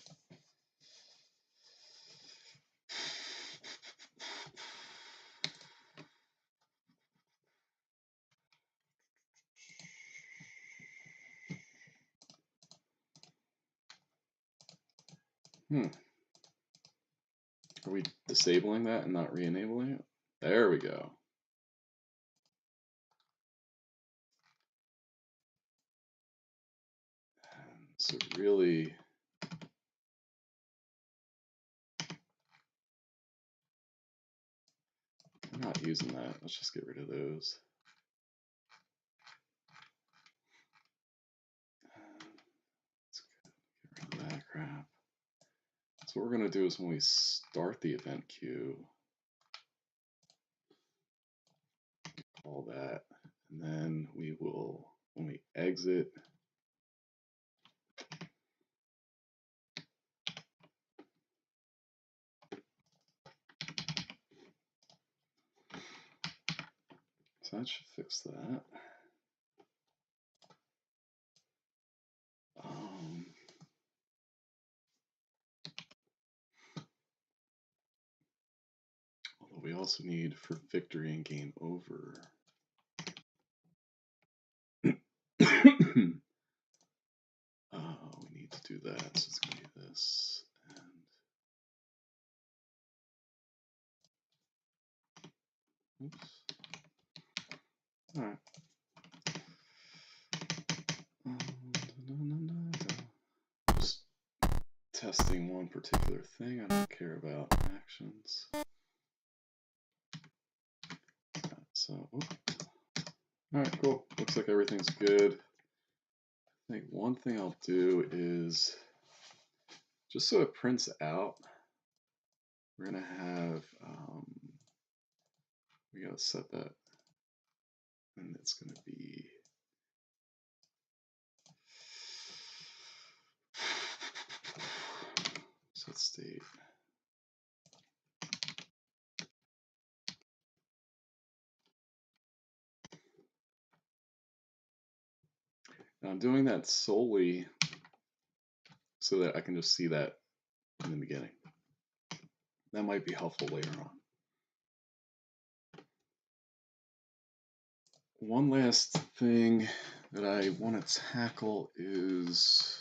A: Are we disabling that and not re-enabling it? There we go. So really, I'm not using that. Let's just get rid of those. Let's get rid of that crap. So what we're going to do is when we start the event queue, call that, and then we will, when we exit, so that should fix that. Although we also need for victory and game over. We need to do that, so it's going to be this. And oops. All right. Just testing one particular thing. I don't care about actions. So, all right, cool. Looks like everything's good. I think one thing I'll do is, just so it prints out, we're gonna have, we gotta set that, and it's gonna be set state. Now I'm doing that solely so that I can just see that in the beginning. That might be helpful later on. One last thing that I want to tackle is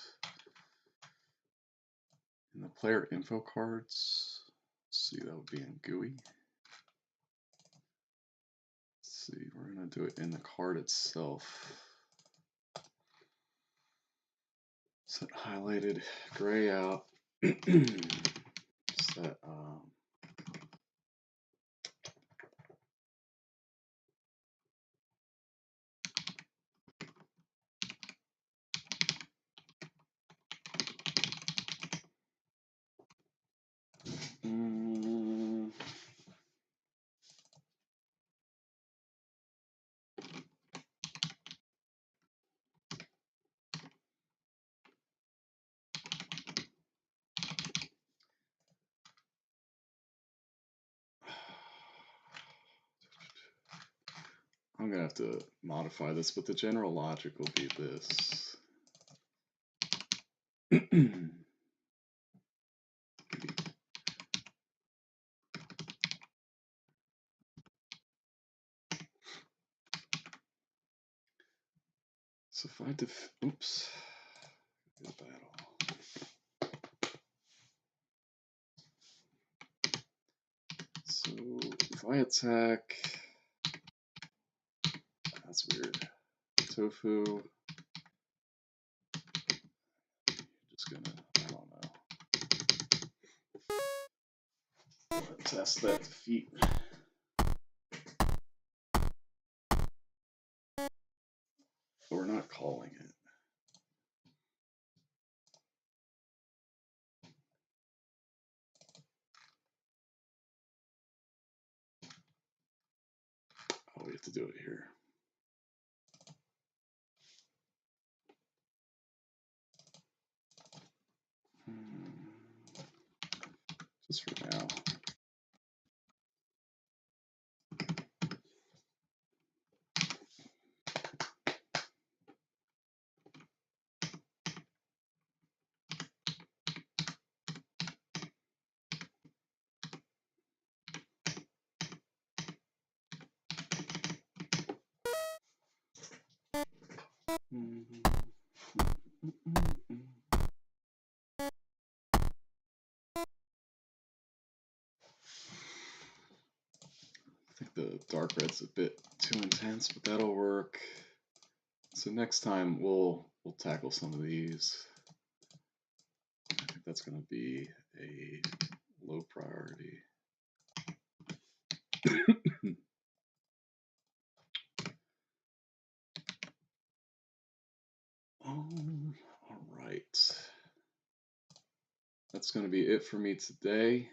A: in the player info cards. Let's see, that would be in GUI. Let's see, we're going to do it in the card itself. Set highlighted gray out. Set I'm going to have to modify this, but the general logic will be this. So if I oops, get that all. So if I attack, that's weird. Tofu. Just gonna, I don't know. Test that defeat. We're not calling it. Oh, we have to do it here. Just for now. the dark red's a bit too intense, but that'll work. So next time we'll tackle some of these. I think that's going to be a low priority. All right. That's going to be it for me today.